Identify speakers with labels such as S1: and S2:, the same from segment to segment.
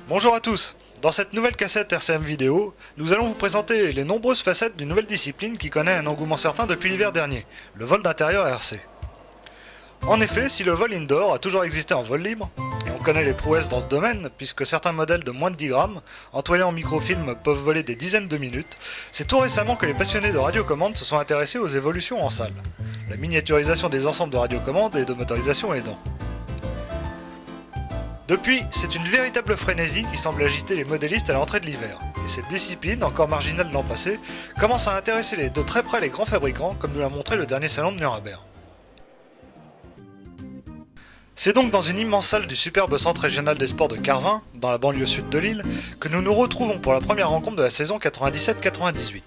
S1: Bonjour à tous. Dans cette nouvelle cassette RCM vidéo, nous allons vous présenter les nombreuses facettes d'une nouvelle discipline qui connaît un engouement certain depuis l'hiver dernier, le vol d'intérieur RC. En effet, si le vol indoor a toujours existé en vol libre, et on connaît les prouesses dans ce domaine, puisque certains modèles de moins de 10 grammes, entoilés en microfilm, peuvent voler des dizaines de minutes, c'est tout récemment que les passionnés de radiocommande se sont intéressés aux évolutions en salle, la miniaturisation des ensembles de radiocommande et de motorisation aidant. Depuis, c'est une véritable frénésie qui semble agiter les modélistes à l'entrée de l'hiver, et cette discipline, encore marginale l'an passé, commence à intéresser de très près les grands fabricants, comme nous l'a montré le dernier salon de Nuremberg. C'est donc dans une immense salle du superbe centre régional des sports de Carvin, dans la banlieue sud de Lille, que nous nous retrouvons pour la première rencontre de la saison 97-98.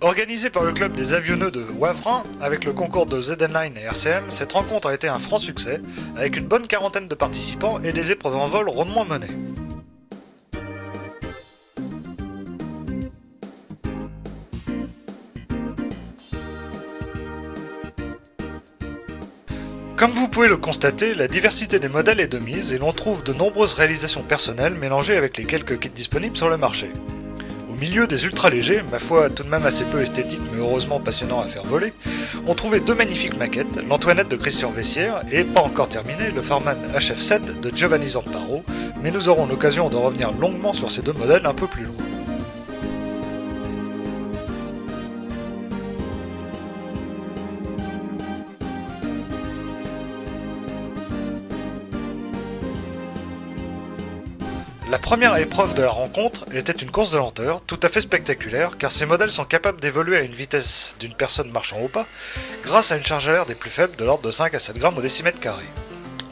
S1: Organisée par le club des avionneux de Wavrin, avec le concours de ZN-Line et RCM, cette rencontre a été un franc succès, avec une bonne quarantaine de participants et des épreuves en vol rondement menées. Comme vous pouvez le constater, la diversité des modèles est de mise et l'on trouve de nombreuses réalisations personnelles mélangées avec les quelques kits disponibles sur le marché. Au milieu des ultra légers, ma foi tout de même assez peu esthétiques mais heureusement passionnants à faire voler, on trouvait deux magnifiques maquettes, l'Antoinette de Christian Vessière et, pas encore terminé, le Farman HF7 de Giovanni Zamparo, mais nous aurons l'occasion de revenir longuement sur ces deux modèles un peu plus loin. La première épreuve de la rencontre était une course de lenteur, tout à fait spectaculaire, car ces modèles sont capables d'évoluer à une vitesse d'une personne marchant au pas, grâce à une charge à l'air des plus faibles de l'ordre de 5 à 7 grammes au décimètre carré.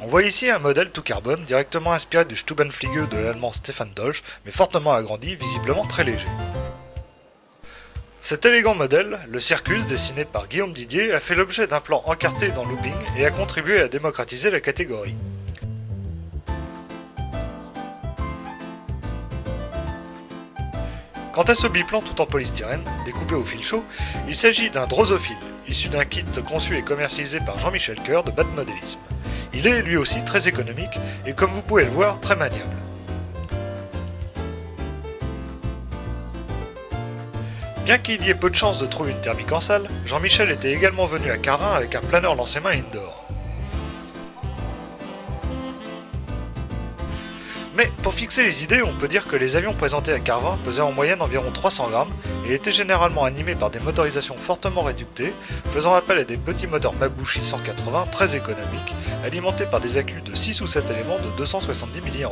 S1: On voit ici un modèle tout carbone, directement inspiré du Stubenfliege de l'allemand Stefan Dolch, mais fortement agrandi, visiblement très léger. Cet élégant modèle, le Circus, dessiné par Guillaume Didier, a fait l'objet d'un plan encarté dans Looping et a contribué à démocratiser la catégorie. Quant à ce biplan tout en polystyrène, découpé au fil chaud, il s'agit d'un drosophile, issu d'un kit conçu et commercialisé par Jean-Michel Coeur de Bad Modélisme. Il est lui aussi très économique et comme vous pouvez le voir, très maniable. Bien qu'il y ait peu de chances de trouver une thermique en salle, Jean-Michel était également venu à Carvin avec un planeur lancé-main indoor. Mais pour fixer les idées, on peut dire que les avions présentés à Carvin pesaient en moyenne environ 300 grammes et étaient généralement animés par des motorisations fortement réductées, faisant appel à des petits moteurs Mabuchi 180 très économiques, alimentés par des accus de 6 ou 7 éléments de 270 mA.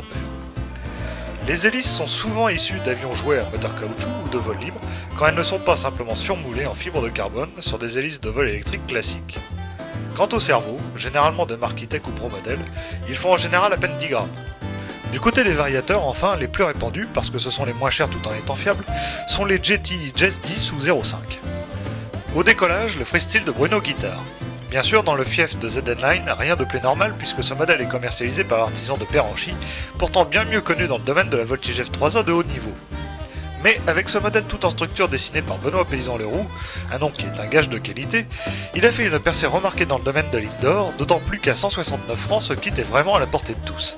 S1: Les hélices sont souvent issues d'avions joués à moteur caoutchouc ou de vol libre, quand elles ne sont pas simplement surmoulées en fibre de carbone sur des hélices de vol électrique classiques. Quant aux cerveaux, généralement de marque E-Tech ou Pro Model, ils font en général à peine 10 grammes. Du côté des variateurs, enfin, les plus répandus, parce que ce sont les moins chers tout en étant fiables, sont les GT Jazz 10 ou 05. Au décollage, le freestyle de Bruno Guitare. Bien sûr, dans le fief de ZN-Line, rien de plus normal puisque ce modèle est commercialisé par l'artisan de Péranchy, pourtant bien mieux connu dans le domaine de la Voltige F3A de haut niveau. Mais avec ce modèle tout en structure dessiné par Benoît Paysan-Leroux, un nom qui est un gage de qualité, il a fait une percée remarquée dans le domaine de l'indoor, d'autant plus qu'à 169 francs, ce kit est vraiment à la portée de tous.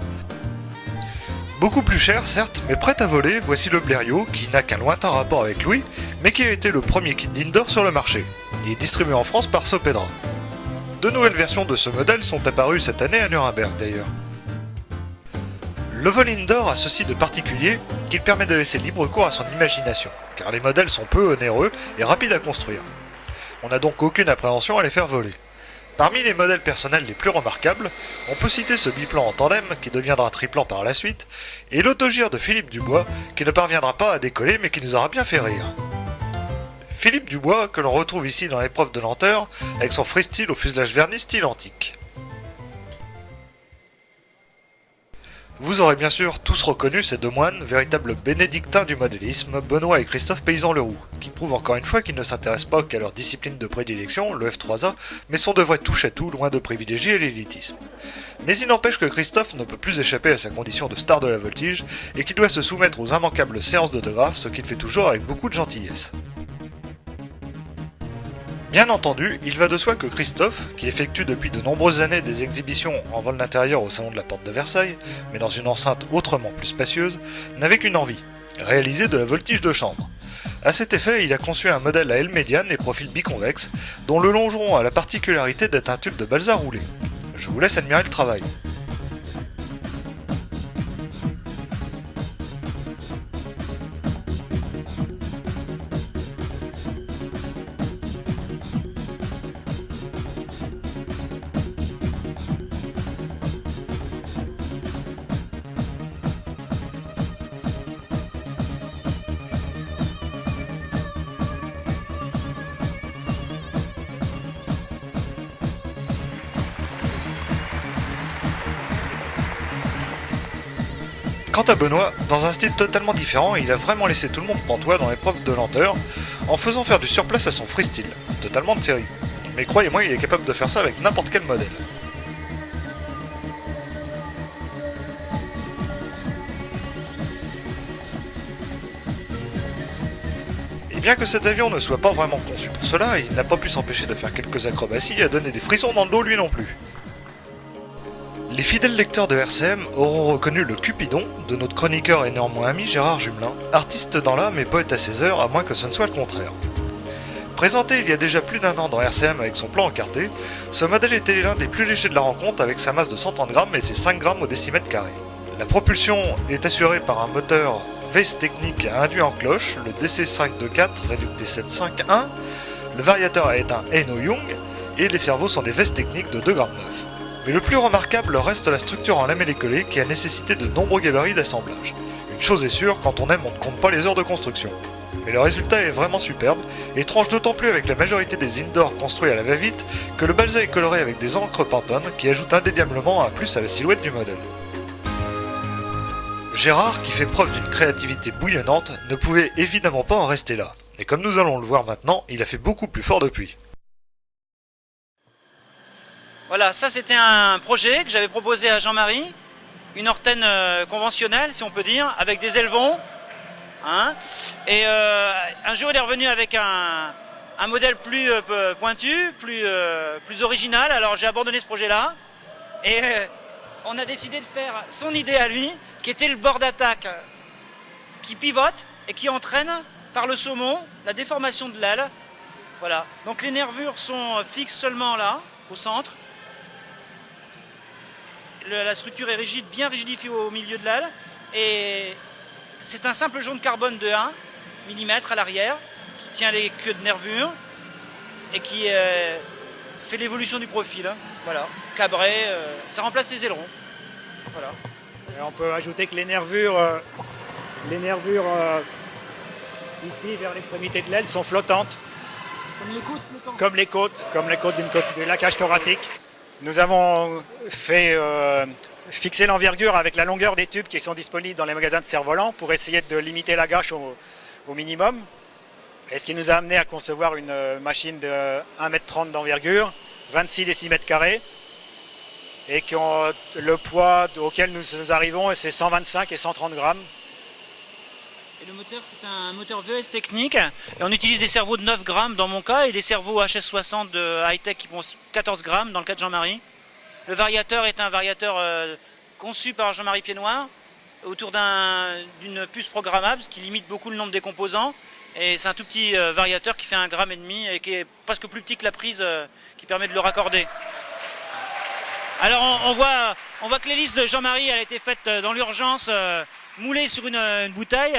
S1: Beaucoup plus cher, certes, mais prêt à voler, voici le Blériot, qui n'a qu'un lointain rapport avec Louis, mais qui a été le premier kit d'indoor sur le marché. Il est distribué en France par Sopedra. Deux nouvelles versions de ce modèle sont apparues cette année à Nuremberg d'ailleurs. Le vol indoor a ceci de particulier qu'il permet de laisser libre cours à son imagination, car les modèles sont peu onéreux et rapides à construire. On n'a donc aucune appréhension à les faire voler. Parmi les modèles personnels les plus remarquables, on peut citer ce biplan en tandem qui deviendra triplan par la suite, et l'autogire de Philippe Dubois qui ne parviendra pas à décoller mais qui nous aura bien fait rire. Philippe Dubois que l'on retrouve ici dans l'épreuve de lenteur avec son freestyle au fuselage verni style antique. Vous aurez bien sûr tous reconnu ces deux moines, véritables bénédictins du modélisme, Benoît et Christophe Paysan-Leroux, qui prouvent encore une fois qu'ils ne s'intéressent pas qu'à leur discipline de prédilection, le F3A, mais sont de vrais touche-à-tout loin de privilégier l'élitisme. Mais il n'empêche que Christophe ne peut plus échapper à sa condition de star de la voltige, et qu'il doit se soumettre aux immanquables séances d'autographes, ce qu'il fait toujours avec beaucoup de gentillesse. Bien entendu, il va de soi que Christophe, qui effectue depuis de nombreuses années des exhibitions en vol d'intérieur au salon de la Porte de Versailles, mais dans une enceinte autrement plus spacieuse, n'avait qu'une envie, réaliser de la voltige de chambre. A cet effet, il a conçu un modèle à aile médiane et profil biconvexe, dont le longeron a la particularité d'être un tube de balsa roulé. Je vous laisse admirer le travail. Quant à Benoît, dans un style totalement différent, il a vraiment laissé tout le monde pantois dans l'épreuve de lenteur, en faisant faire du surplace à son freestyle, totalement de série. Mais croyez-moi, il est capable de faire ça avec n'importe quel modèle. Et bien que cet avion ne soit pas vraiment conçu pour cela, il n'a pas pu s'empêcher de faire quelques acrobaties et à donner des frissons dans le dos lui non plus. Les fidèles lecteurs de RCM auront reconnu le Cupidon de notre chroniqueur et néanmoins ami Gérard Jumelin, artiste dans l'âme et poète à ses heures, à moins que ce ne soit le contraire. Présenté il y a déjà plus d'un an dans RCM avec son plan encarté, ce modèle était l'un des plus légers de la rencontre avec sa masse de 130 grammes et ses 5 grammes au décimètre carré. La propulsion est assurée par un moteur Weiss Technique induit en cloche, le DC524 Reducté 751, le variateur a éteint Eno Young et les servos sont des Weiss Techniques de 2,9 grammes. Mais le plus remarquable reste la structure en lamellé-collé qui a nécessité de nombreux gabarits d'assemblage. Une chose est sûre, quand on aime on ne compte pas les heures de construction. Mais le résultat est vraiment superbe, et tranche d'autant plus avec la majorité des indoors construits à la va-vite que le balsa est coloré avec des encres Pantone qui ajoutent indéniablement un plus à la silhouette du modèle. Gérard, qui fait preuve d'une créativité bouillonnante, ne pouvait évidemment pas en rester là. Et comme nous allons le voir maintenant, il a fait beaucoup plus fort depuis.
S2: Voilà, ça c'était un projet que j'avais proposé à Jean-Marie, une Orten conventionnelle si on peut dire, avec des élevons. Hein, et un jour il est revenu avec un modèle plus pointu, plus original, alors j'ai abandonné ce projet-là. Et on a décidé de faire son idée à lui, qui était le bord d'attaque qui pivote et qui entraîne par le saumon la déformation de l'aile. Voilà, donc les nervures sont fixes seulement là, au centre. La structure est rigide, bien rigidifiée au milieu de l'aile et c'est un simple jaune carbone de 1 mm à l'arrière qui tient les queues de nervures et qui fait l'évolution du profil. Voilà, cabré, ça remplace les ailerons. Voilà.
S3: Et on peut ajouter que les nervures ici vers l'extrémité de l'aile sont flottantes.
S2: Comme les côtes flottantes.
S3: Comme les côtes de la cage thoracique. Nous avons fait fixer l'envergure avec la longueur des tubes qui sont disponibles dans les magasins de cerfs-volants pour essayer de limiter la gâche au minimum. Et ce qui nous a amené à concevoir une machine de 1,30 m d'envergure, 26 décimètres carrés, et le poids auquel nous arrivons, c'est 125 et 130 grammes.
S2: Et le moteur, c'est un moteur VS Technique. Et on utilise des servos de 9 grammes dans mon cas et des servos HS60 de high-tech qui font 14 grammes dans le cas de Jean-Marie. Le variateur est un variateur conçu par Jean-Marie Piednoir autour d'une puce programmable, ce qui limite beaucoup le nombre des composants. Et c'est un tout petit variateur qui fait 1,5 g et qui est presque plus petit que la prise qui permet de le raccorder. Alors on voit que l'hélice de Jean-Marie a été faite dans l'urgence, moulée sur une bouteille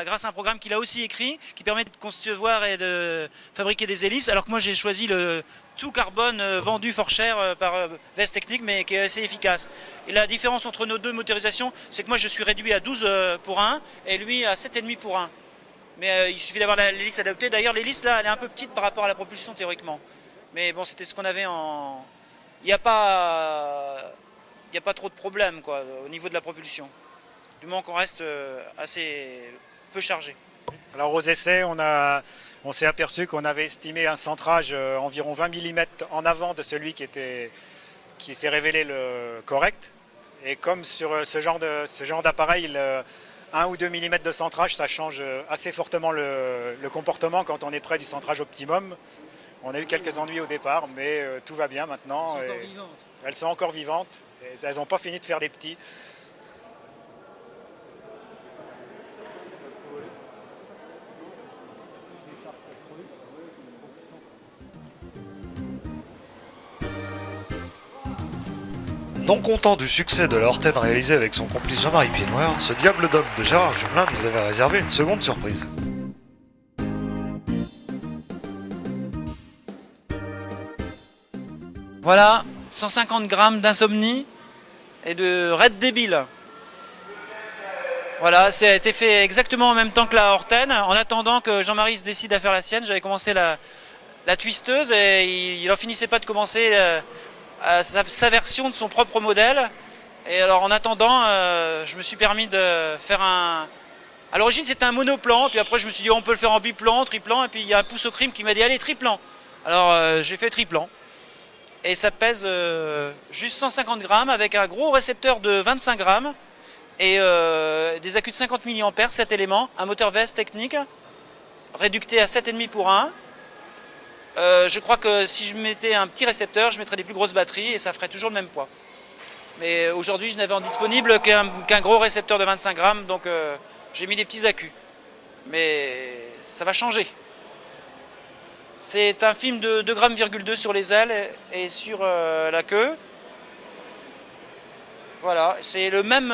S2: grâce à un programme qu'il a aussi écrit qui permet de concevoir et de fabriquer des hélices, alors que moi j'ai choisi le tout carbone vendu fort cher par Weiss Technique mais qui est assez efficace. Et la différence entre nos deux motorisations, c'est que moi je suis réduit à 12 pour 1 et lui à 7,5 pour 1. Mais il suffit d'avoir l'hélice adaptée. D'ailleurs l'hélice là elle est un peu petite par rapport à la propulsion théoriquement. Mais bon, c'était ce qu'on avait en... Il n'y a pas trop de problème quoi, au niveau de la propulsion. Du moment qu'on reste assez peu chargé.
S3: Alors aux essais, on s'est aperçu qu'on avait estimé un centrage environ 20 mm en avant de celui qui s'est révélé le correct. Et comme sur ce genre d'appareil, 1 ou 2 mm de centrage, ça change assez fortement le comportement quand on est près du centrage optimum. On a eu quelques ennuis au départ, mais tout va bien maintenant. Elles sont encore vivantes. Et elles n'ont pas fini de faire des petits.
S1: Non content du succès de la Horten réalisée avec son complice Jean-Marie Piednoir, ce diable d'homme de Gérard Jumelin nous avait réservé une seconde surprise.
S2: Voilà, 150 grammes d'insomnie et de raid débile. Voilà, ça a été fait exactement en même temps que la Horten. En attendant que Jean-Marie se décide à faire la sienne, j'avais commencé la twisteuse et il n'en finissait pas de commencer sa version de son propre modèle. Et alors en attendant, je me suis permis de faire un... À l'origine c'était un monoplan, puis après je me suis dit on peut le faire en biplan, triplan, et puis il y a un pouce au crime qui m'a dit allez triplan. Alors j'ai fait triplan. Et ça pèse juste 150 grammes avec un gros récepteur de 25 grammes et des accus de 50 mAh, 7 éléments, un moteur VS technique, réducté à 7,5 pour 1. Je crois que si je mettais un petit récepteur, je mettrais des plus grosses batteries et ça ferait toujours le même poids. Mais aujourd'hui, je n'avais en disponible qu'un gros récepteur de 25 grammes, donc j'ai mis des petits accus. Mais ça va changer. C'est un film de 2,2 g sur les ailes et sur la queue. Voilà, c'est le même.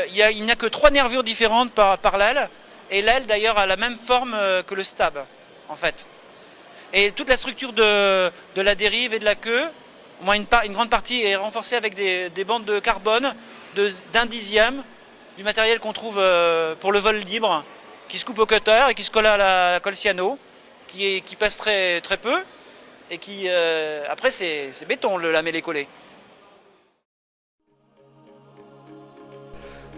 S2: Il n'y a que 3 nervures différentes par l'aile. Et l'aile d'ailleurs a la même forme que le stab, en fait. Et toute la structure de la dérive et de la queue, au moins une grande partie est renforcée avec des bandes de carbone d'1 dixième du matériel qu'on trouve pour le vol libre, qui se coupe au cutter et qui se colle à la colle cyano, qui pèse très peu, et qui après c'est béton le lamellé-collé.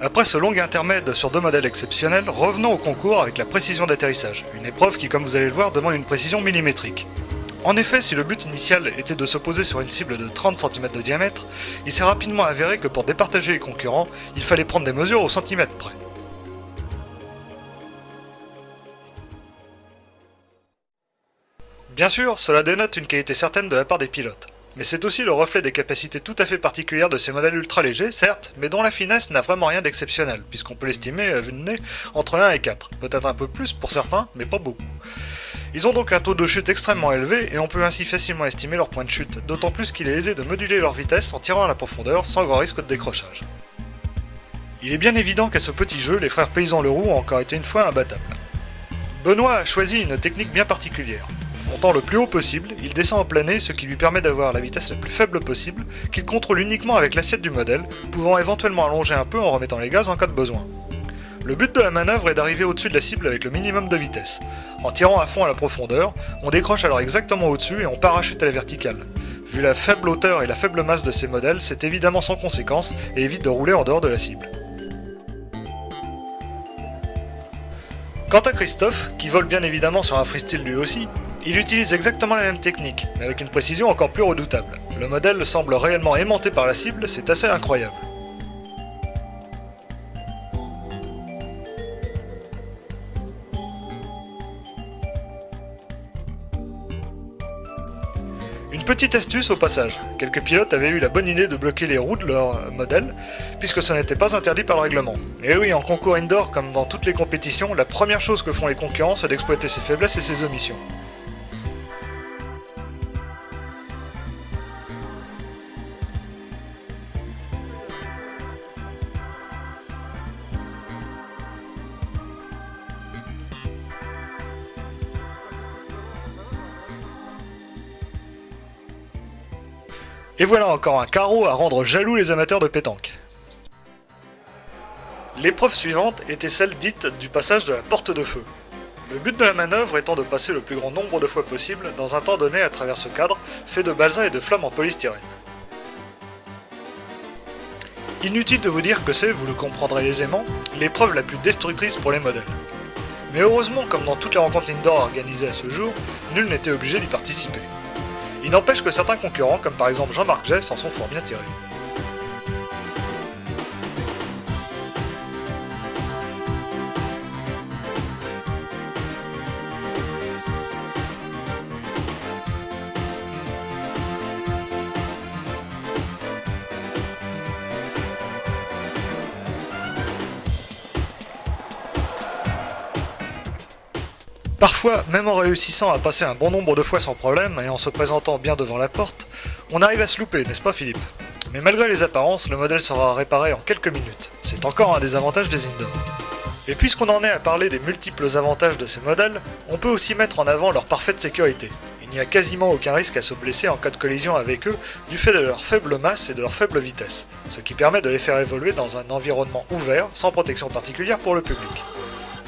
S1: Après ce long intermède sur 2 modèles exceptionnels, revenons au concours avec la précision d'atterrissage, une épreuve qui, comme vous allez le voir, demande une précision millimétrique. En effet, si le but initial était de se poser sur une cible de 30 cm de diamètre, il s'est rapidement avéré que pour départager les concurrents, il fallait prendre des mesures au centimètre près. Bien sûr, cela dénote une qualité certaine de la part des pilotes. Mais c'est aussi le reflet des capacités tout à fait particulières de ces modèles ultra légers, certes, mais dont la finesse n'a vraiment rien d'exceptionnel, puisqu'on peut l'estimer à vue de nez entre 1 et 4, peut-être un peu plus pour certains, mais pas beaucoup. Ils ont donc un taux de chute extrêmement élevé, et on peut ainsi facilement estimer leur point de chute, d'autant plus qu'il est aisé de moduler leur vitesse en tirant à la profondeur sans grand risque de décrochage. Il est bien évident qu'à ce petit jeu, les frères paysans Leroux ont encore été une fois imbattables. Benoît a choisi une technique bien particulière. Montant le plus haut possible, il descend en plané, ce qui lui permet d'avoir la vitesse la plus faible possible, qu'il contrôle uniquement avec l'assiette du modèle, pouvant éventuellement allonger un peu en remettant les gaz en cas de besoin. Le but de la manœuvre est d'arriver au-dessus de la cible avec le minimum de vitesse. En tirant à fond à la profondeur, on décroche alors exactement au-dessus et on parachute à la verticale. Vu la faible hauteur et la faible masse de ces modèles, c'est évidemment sans conséquence et évite de rouler en dehors de la cible. Quant à Christophe, qui vole bien évidemment sur un freestyle lui aussi, il utilise exactement la même technique, mais avec une précision encore plus redoutable. Le modèle semble réellement aimanté par la cible, c'est assez incroyable. Une petite astuce au passage, quelques pilotes avaient eu la bonne idée de bloquer les roues de leur modèle, puisque ce n'était pas interdit par le règlement. Et oui, en concours indoor comme dans toutes les compétitions, la première chose que font les concurrents c'est d'exploiter ses faiblesses et ses omissions. Et voilà encore un carreau à rendre jaloux les amateurs de pétanque. L'épreuve suivante était celle dite du passage de la porte de feu. Le but de la manœuvre étant de passer le plus grand nombre de fois possible dans un temps donné à travers ce cadre fait de balsa et de flammes en polystyrène. Inutile de vous dire que c'est, vous le comprendrez aisément, l'épreuve la plus destructrice pour les modèles. Mais heureusement, comme dans toutes les rencontres indoor organisées à ce jour, nul n'était obligé d'y participer. Il n'empêche que certains concurrents, comme par exemple Jean-Marc Jay, s'en sont fort bien tirés. Parfois, même en réussissant à passer un bon nombre de fois sans problème et en se présentant bien devant la porte, on arrive à se louper, n'est-ce pas Philippe? Mais malgré les apparences, le modèle sera réparé en quelques minutes. C'est encore un des avantages des indoors. Et puisqu'on en est à parler des multiples avantages de ces modèles, on peut aussi mettre en avant leur parfaite sécurité. Il n'y a quasiment aucun risque à se blesser en cas de collision avec eux du fait de leur faible masse et de leur faible vitesse, ce qui permet de les faire évoluer dans un environnement ouvert, sans protection particulière pour le public.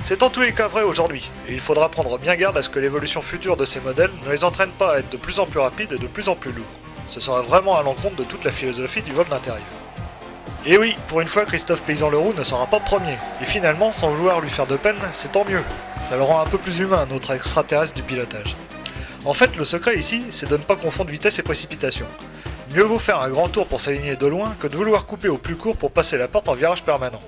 S1: C'est en tous les cas vrai aujourd'hui, et il faudra prendre bien garde à ce que l'évolution future de ces modèles ne les entraîne pas à être de plus en plus rapides et de plus en plus lourds. Ce sera vraiment à l'encontre de toute la philosophie du vol d'intérieur. Et oui, pour une fois, Christophe Paysan-Leroux ne sera pas premier, et finalement, sans vouloir lui faire de peine, c'est tant mieux. Ça le rend un peu plus humain, notre extraterrestre du pilotage. En fait, le secret ici, c'est de ne pas confondre vitesse et précipitation. Mieux vaut faire un grand tour pour s'aligner de loin que de vouloir couper au plus court pour passer la porte en virage permanent.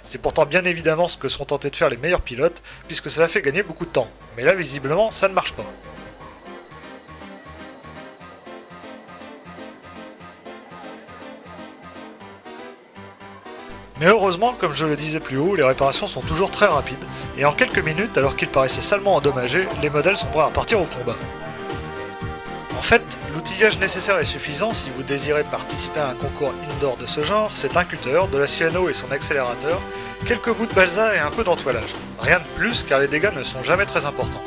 S1: C'est pourtant bien évidemment ce que sont tentés de faire les meilleurs pilotes, puisque cela fait gagner beaucoup de temps. Mais là, visiblement, ça ne marche pas. Mais heureusement, comme je le disais plus haut, les réparations sont toujours très rapides, et en quelques minutes, alors qu'ils paraissaient salement endommagés, les modèles sont prêts à partir au combat. En fait, l'outillage nécessaire est suffisant si vous désirez participer à un concours indoor de ce genre, c'est un cutter, de la cyano et son accélérateur, quelques bouts de balsa et un peu d'entoilage. Rien de plus car les dégâts ne sont jamais très importants.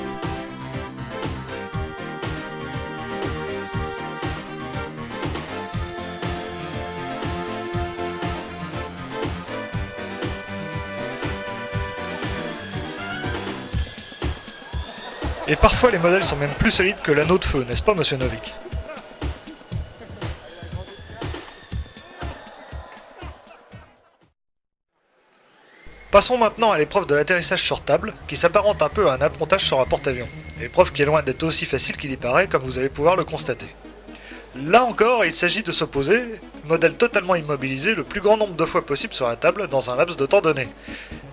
S1: Et parfois les modèles sont même plus solides que l'anneau de feu, n'est-ce pas monsieur Novik? Passons maintenant à l'épreuve de l'atterrissage sur table, qui s'apparente un peu à un appontage sur un porte-avions. Épreuve qui est loin d'être aussi facile qu'il y paraît, comme vous allez pouvoir le constater. Là encore, il s'agit de se poser, modèle totalement immobilisé, le plus grand nombre de fois possible sur la table dans un laps de temps donné.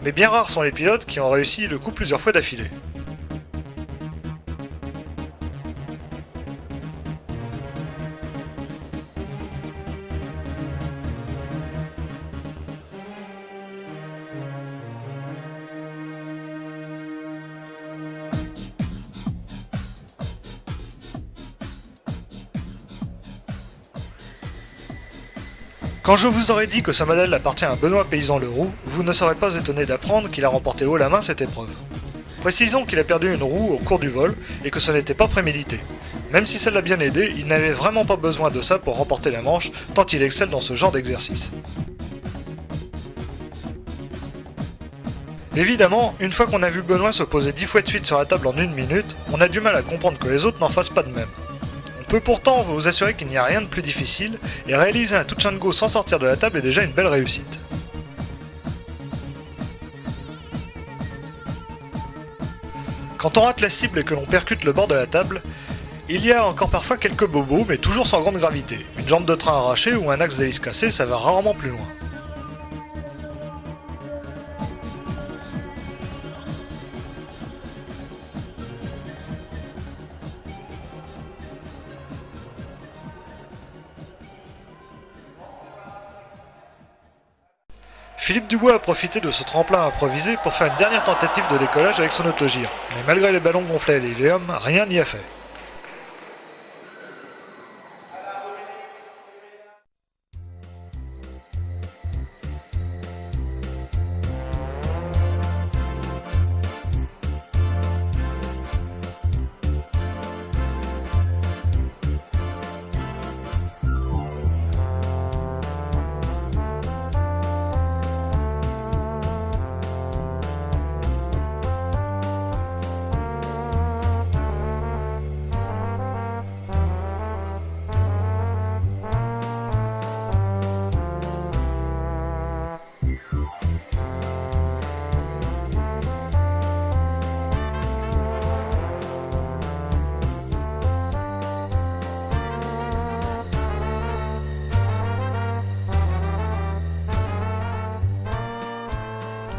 S1: Mais bien rares sont les pilotes qui ont réussi le coup plusieurs fois d'affilée. Quand je vous aurais dit que ce modèle appartient à Benoît Paysan-Leroux, vous ne serez pas étonné d'apprendre qu'il a remporté haut la main cette épreuve. Précisons qu'il a perdu une roue au cours du vol et que ce n'était pas prémédité. Même si ça l'a bien aidé, il n'avait vraiment pas besoin de ça pour remporter la manche, tant il excelle dans ce genre d'exercice. Évidemment, une fois qu'on a vu Benoît se poser 10 fois de suite sur la table en 1 minute, on a du mal à comprendre que les autres n'en fassent pas de même. On peut pourtant vous assurer qu'il n'y a rien de plus difficile, et réaliser un touch and go sans sortir de la table est déjà une belle réussite. Quand on rate la cible et que l'on percute le bord de la table, il y a encore parfois quelques bobos, mais toujours sans grande gravité. Une jambe de train arrachée ou un axe d'hélice cassé, ça va rarement plus loin. Philippe Dubois a profité de ce tremplin improvisé pour faire une dernière tentative de décollage avec son autogire, mais malgré les ballons gonflés à l'hélium, rien n'y a fait.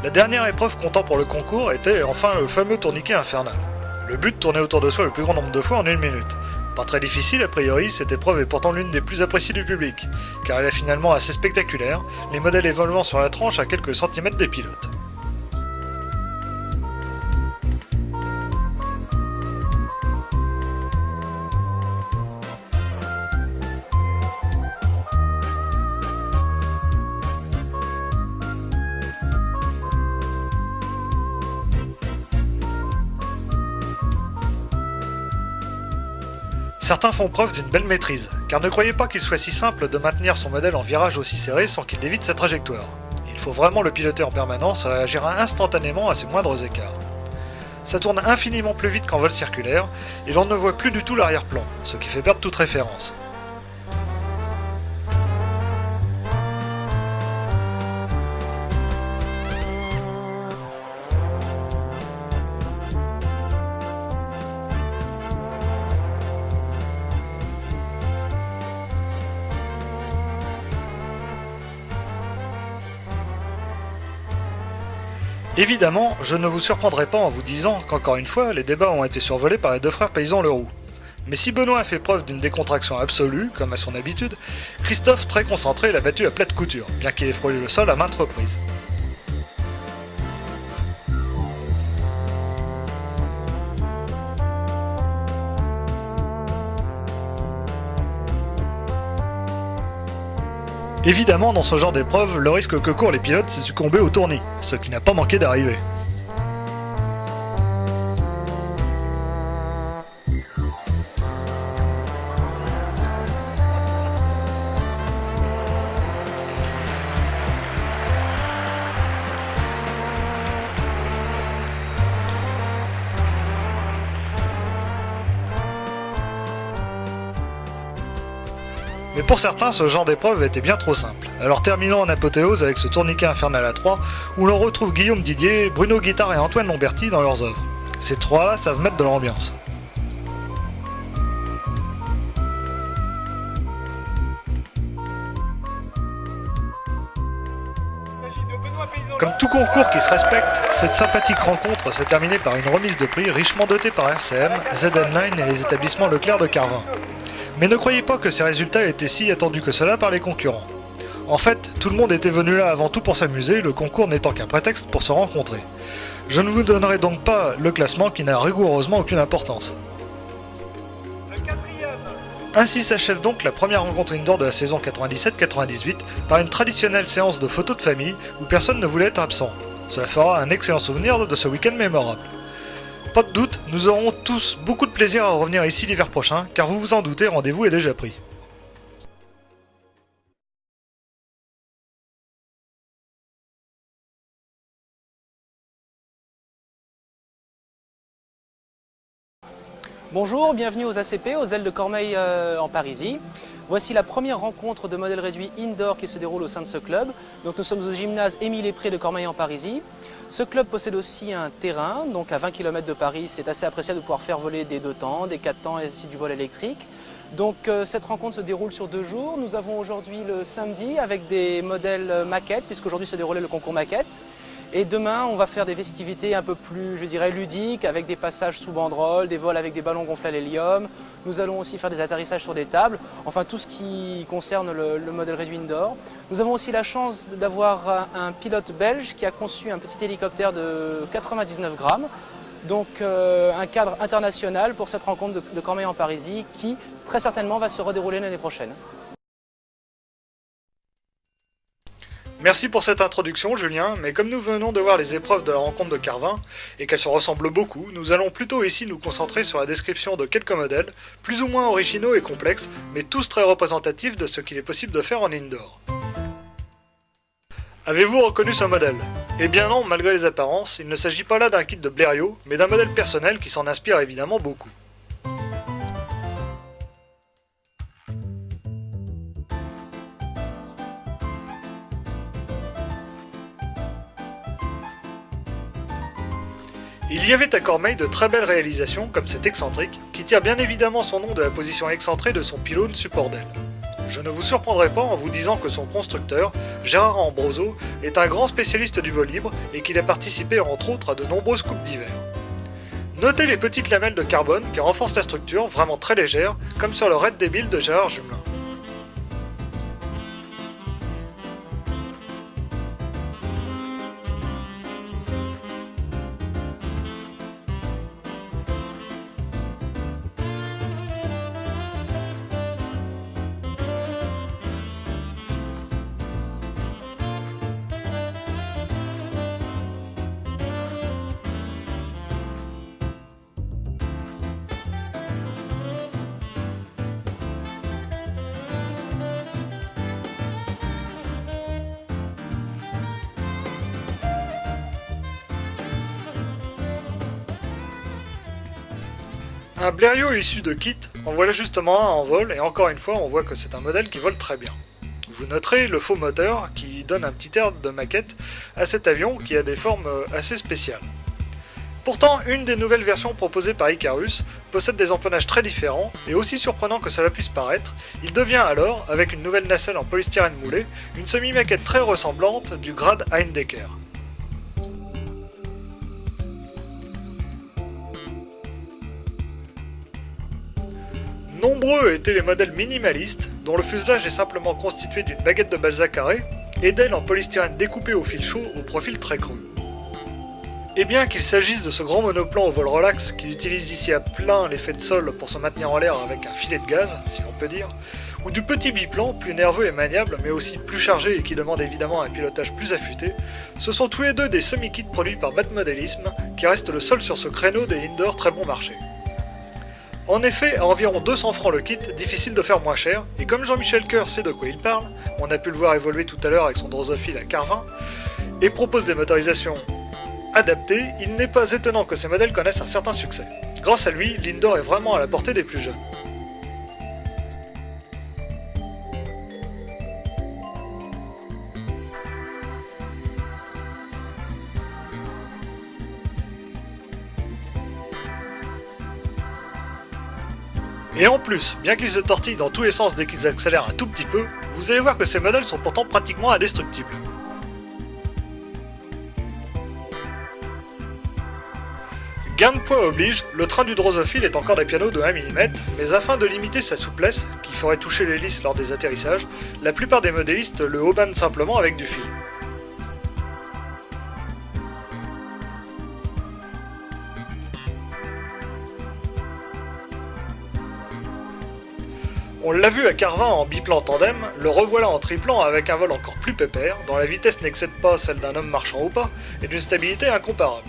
S1: La dernière épreuve comptant pour le concours était enfin le fameux tourniquet infernal. Le but tourner autour de soi le plus grand nombre de fois en 1 minute. Pas très difficile a priori, cette épreuve est pourtant l'une des plus appréciées du public, car elle est finalement assez spectaculaire, les modèles évoluant sur la tranche à quelques centimètres des pilotes. Certains font preuve d'une belle maîtrise, car ne croyez pas qu'il soit si simple de maintenir son modèle en virage aussi serré sans qu'il dévie sa trajectoire. Il faut vraiment le piloter en permanence et réagir instantanément à ses moindres écarts. Ça tourne infiniment plus vite qu'en vol circulaire, et l'on ne voit plus du tout l'arrière-plan, ce qui fait perdre toute référence. Évidemment, je ne vous surprendrai pas en vous disant qu'encore une fois, les débats ont été survolés par les deux frères paysans Leroux. Mais si Benoît a fait preuve d'une décontraction absolue, comme à son habitude, Christophe, très concentré, l'a battu à plate couture, bien qu'il ait frôlé le sol à maintes reprises. Évidemment, dans ce genre d'épreuve, le risque que courent les pilotes, c'est de succomber au tournis, ce qui n'a pas manqué d'arriver. Mais pour certains, ce genre d'épreuve était bien trop simple. Alors terminons en apothéose avec ce tourniquet infernal à 3, où l'on retrouve Guillaume Didier, Bruno Guittard et Antoine Lomberti dans leurs œuvres. Ces trois-là savent mettre de l'ambiance. Comme tout concours qui se respecte, cette sympathique rencontre s'est terminée par une remise de prix richement dotée par RCM, ZN-Line et les établissements Leclerc de Carvin. Mais ne croyez pas que ces résultats étaient si attendus que cela par les concurrents. En fait, tout le monde était venu là avant tout pour s'amuser, le concours n'étant qu'un prétexte pour se rencontrer. Je ne vous donnerai donc pas le classement qui n'a rigoureusement aucune importance. Ainsi s'achève donc la première rencontre indoor de la saison 97-98 par une traditionnelle séance de photos de famille où personne ne voulait être absent. Cela fera un excellent souvenir de ce week-end mémorable. Pas de doute, nous aurons tous beaucoup de plaisir à revenir ici l'hiver prochain, car vous vous en doutez, rendez-vous est déjà pris.
S4: Bonjour, bienvenue aux ACP, aux ailes de Cormeilles en Parisis. Voici la première rencontre de modèles réduits indoor qui se déroule au sein de ce club. Donc nous sommes au gymnase Émile-Lépré de Cormeilles en Parisis. Ce club possède aussi un terrain, donc à 20 km de Paris, c'est assez appréciable de pouvoir faire voler des 2 temps, des 4 temps et ainsi du vol électrique. Donc cette rencontre se déroule sur 2 jours. Nous avons aujourd'hui le samedi avec des modèles maquettes, puisqu'aujourd'hui se déroulait le concours maquette. Et demain, on va faire des festivités un peu plus, je dirais, ludiques, avec des passages sous banderole, des vols avec des ballons gonflés à l'hélium. Nous allons aussi faire des atterrissages sur des tables, enfin tout ce qui concerne le modèle réduit indoor. Nous avons aussi la chance d'avoir un pilote belge qui a conçu un petit hélicoptère de 99 grammes. Donc un cadre international pour cette rencontre de Cormeilles en Parisis qui, très certainement, va se redérouler l'année prochaine.
S1: Merci pour cette introduction Julien, mais comme nous venons de voir les épreuves de la rencontre de Carvin, et qu'elles se ressemblent beaucoup, nous allons plutôt ici nous concentrer sur la description de quelques modèles, plus ou moins originaux et complexes, mais tous très représentatifs de ce qu'il est possible de faire en indoor. Avez-vous reconnu ce modèle? Eh bien non, malgré les apparences, il ne s'agit pas là d'un kit de Blériot, mais d'un modèle personnel qui s'en inspire évidemment beaucoup. Il y avait à Cormeilles de très belles réalisations comme cette excentrique, qui tire bien évidemment son nom de la position excentrée de son pylône support d'aile. Je ne vous surprendrai pas en vous disant que son constructeur, Gérard Ambroso, est un grand spécialiste du vol libre et qu'il a participé entre autres à de nombreuses coupes d'hiver. Notez les petites lamelles de carbone qui renforcent la structure, vraiment très légère, comme sur le Red Devil de Gérard Jumelin. Un Blériot issu de kit, en voilà justement un en vol, et encore une fois on voit que c'est un modèle qui vole très bien. Vous noterez le faux moteur qui donne un petit air de maquette à cet avion qui a des formes assez spéciales. Pourtant, une des nouvelles versions proposées par Icarus possède des empennages très différents, et aussi surprenant que cela puisse paraître, il devient alors, avec une nouvelle nacelle en polystyrène moulé, une semi-maquette très ressemblante du grade Heindecker. Nombreux étaient les modèles minimalistes, dont le fuselage est simplement constitué d'une baguette de balsa carrée et d'ailes en polystyrène découpées au fil chaud au profil très creux. Et bien qu'il s'agisse de ce grand monoplan au vol relax qui utilise ici à plein l'effet de sol pour se maintenir en l'air avec un filet de gaz, si l'on peut dire, ou du petit biplan plus nerveux et maniable mais aussi plus chargé et qui demande évidemment un pilotage plus affûté, ce sont tous les deux des semi-kits produits par Batmodelism qui restent le seul sur ce créneau des indoors très bon marché. En effet, à environ 200 francs le kit, difficile de faire moins cher, et comme Jean-Michel Coeur sait de quoi il parle, on a pu le voir évoluer tout à l'heure avec son drosophile à Carvin, et propose des motorisations adaptées, il n'est pas étonnant que ces modèles connaissent un certain succès. Grâce à lui, l'indoor est vraiment à la portée des plus jeunes. Et en plus, bien qu'ils se tortillent dans tous les sens dès qu'ils accélèrent un tout petit peu, vous allez voir que ces modèles sont pourtant pratiquement indestructibles. Gain de poids oblige, le train du drosophile est encore des pianos de 1 mm, mais afin de limiter sa souplesse, qui ferait toucher l'hélice lors des atterrissages, la plupart des modélistes le haubanent simplement avec du fil. On l'a vu à Carvin en biplan tandem, le revoilà en triplan avec un vol encore plus pépère, dont la vitesse n'excède pas celle d'un homme marchant au pas, et d'une stabilité incomparable.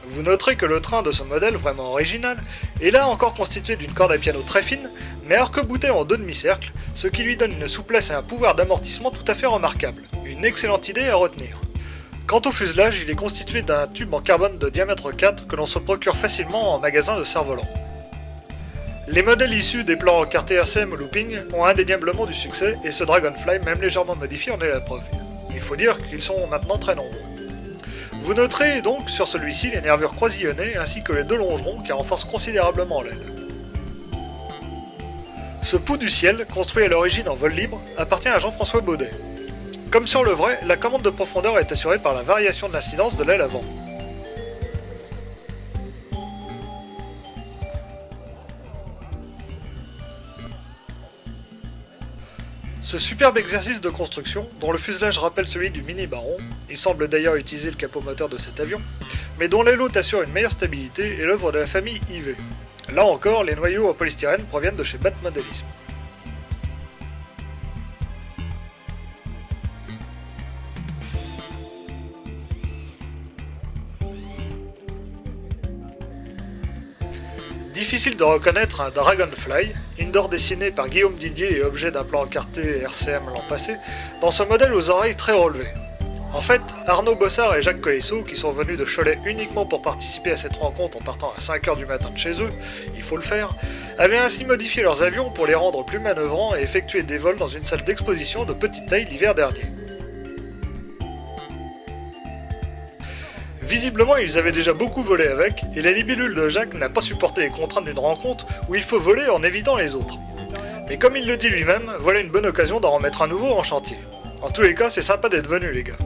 S1: Vous noterez que le train de ce modèle vraiment original est là encore constitué d'une corde à piano très fine, mais arc-boutée en deux demi-cercles, ce qui lui donne une souplesse et un pouvoir d'amortissement tout à fait remarquables. Une excellente idée à retenir. Quant au fuselage, il est constitué d'un tube en carbone de diamètre 4 que l'on se procure facilement en magasin de cerf-volant. Les modèles issus des plans encartés RCM ou looping ont indéniablement du succès, et ce Dragonfly, même légèrement modifié, en est la preuve. Il faut dire qu'ils sont maintenant très nombreux. Vous noterez donc sur celui-ci les nervures croisillonnées ainsi que les deux longerons qui renforcent considérablement l'aile. Ce Pou du ciel, construit à l'origine en vol libre, appartient à Jean-François Baudet. Comme sur le vrai, la commande de profondeur est assurée par la variation de l'incidence de l'aile avant. Ce superbe exercice de construction, dont le fuselage rappelle celui du Mini Baron, il semble d'ailleurs utiliser le capot moteur de cet avion, mais dont l'aile haute assure une meilleure stabilité, est l'œuvre de la famille IV. Là encore, les noyaux en polystyrène proviennent de chez Batmodelism. Difficile de reconnaître un Dragonfly, indoor dessiné par Guillaume Didier et objet d'un plan encarté RCM l'an passé, dans ce modèle aux oreilles très relevées. En fait, Arnaud Bossard et Jacques Colessot, qui sont venus de Cholet uniquement pour participer à cette rencontre en partant à 5h du matin de chez eux, il faut le faire, avaient ainsi modifié leurs avions pour les rendre plus manœuvrants et effectuer des vols dans une salle d'exposition de petite taille l'hiver dernier. Visiblement, ils avaient déjà beaucoup volé avec, et la libellule de Jacques n'a pas supporté les contraintes d'une rencontre où il faut voler en évitant les autres. Mais comme il le dit lui-même, voilà une bonne occasion d'en remettre un nouveau en chantier. En tous les cas, c'est sympa d'être venu les gars.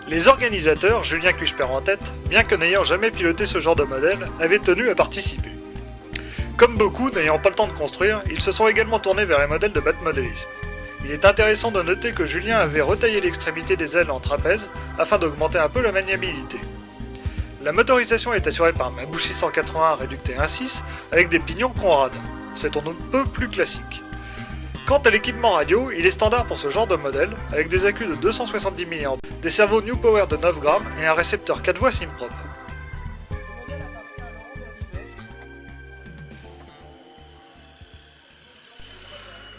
S1: Les organisateurs, Julien Cucheper en tête, bien que n'ayant jamais piloté ce genre de modèle, avaient tenu à participer. Comme beaucoup, n'ayant pas le temps de construire, ils se sont également tournés vers les modèles de Batmodelism. Il est intéressant de noter que Julien avait retaillé l'extrémité des ailes en trapèze afin d'augmenter un peu la maniabilité. La motorisation est assurée par un Mabuchi 180 réducté 1.6 avec des pignons Conrad. C'est on ne peut plus classique. Quant à l'équipement radio, il est standard pour ce genre de modèle, avec des accus de 270 mAh, des cerveaux New Power de 9 grammes et un récepteur 4 voies SIM propre.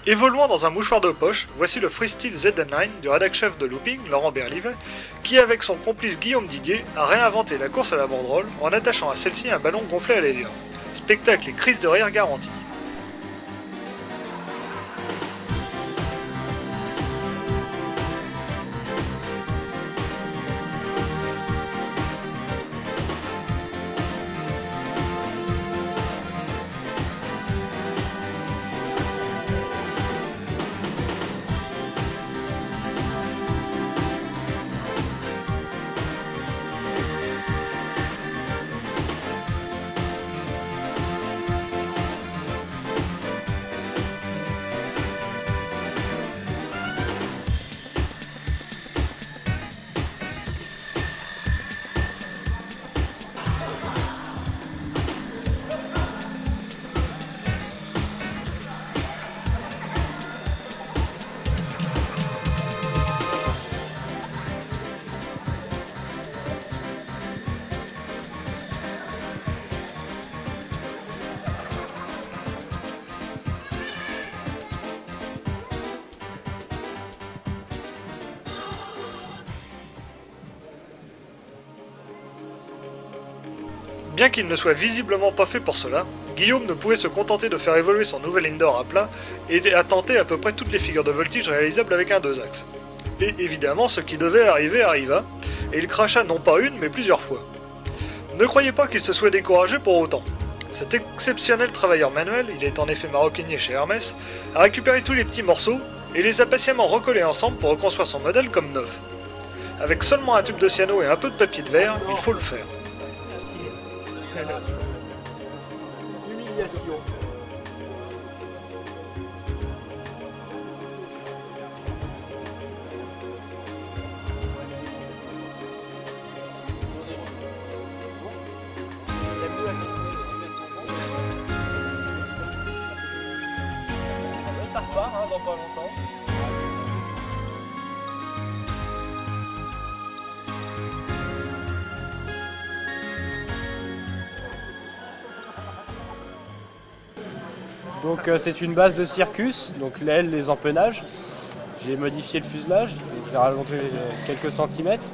S1: Évoluant dans un mouchoir de poche, voici le Freestyle ZN9 du rédac-chef de Looping, Laurent Berlivet, qui avec son complice Guillaume Didier a réinventé la course à la banderole en attachant à celle-ci un ballon gonflé à l'hélium. Spectacle et crise de rire garantis. Bien qu'il ne soit visiblement pas fait pour cela, Guillaume ne pouvait se contenter de faire évoluer son nouvel indoor à plat et a tenté à peu près toutes les figures de voltige réalisables avec un 2 axes. Et évidemment, ce qui devait arriver arriva, et il cracha non pas une mais plusieurs fois. Ne croyez pas qu'il se soit découragé pour autant. Cet exceptionnel travailleur manuel, il est en effet maroquinier chez Hermès, a récupéré tous les petits morceaux et les a patiemment recollés ensemble pour reconstruire son modèle comme neuf. Avec seulement un tube de cyano et un peu de papier de verre, il faut le faire.
S5: Humiliation.
S4: Ça repart dans pas longtemps.
S5: Donc c'est une base de Circus, donc l'aile, les empennages. J'ai modifié le fuselage, donc j'ai rajouté quelques centimètres.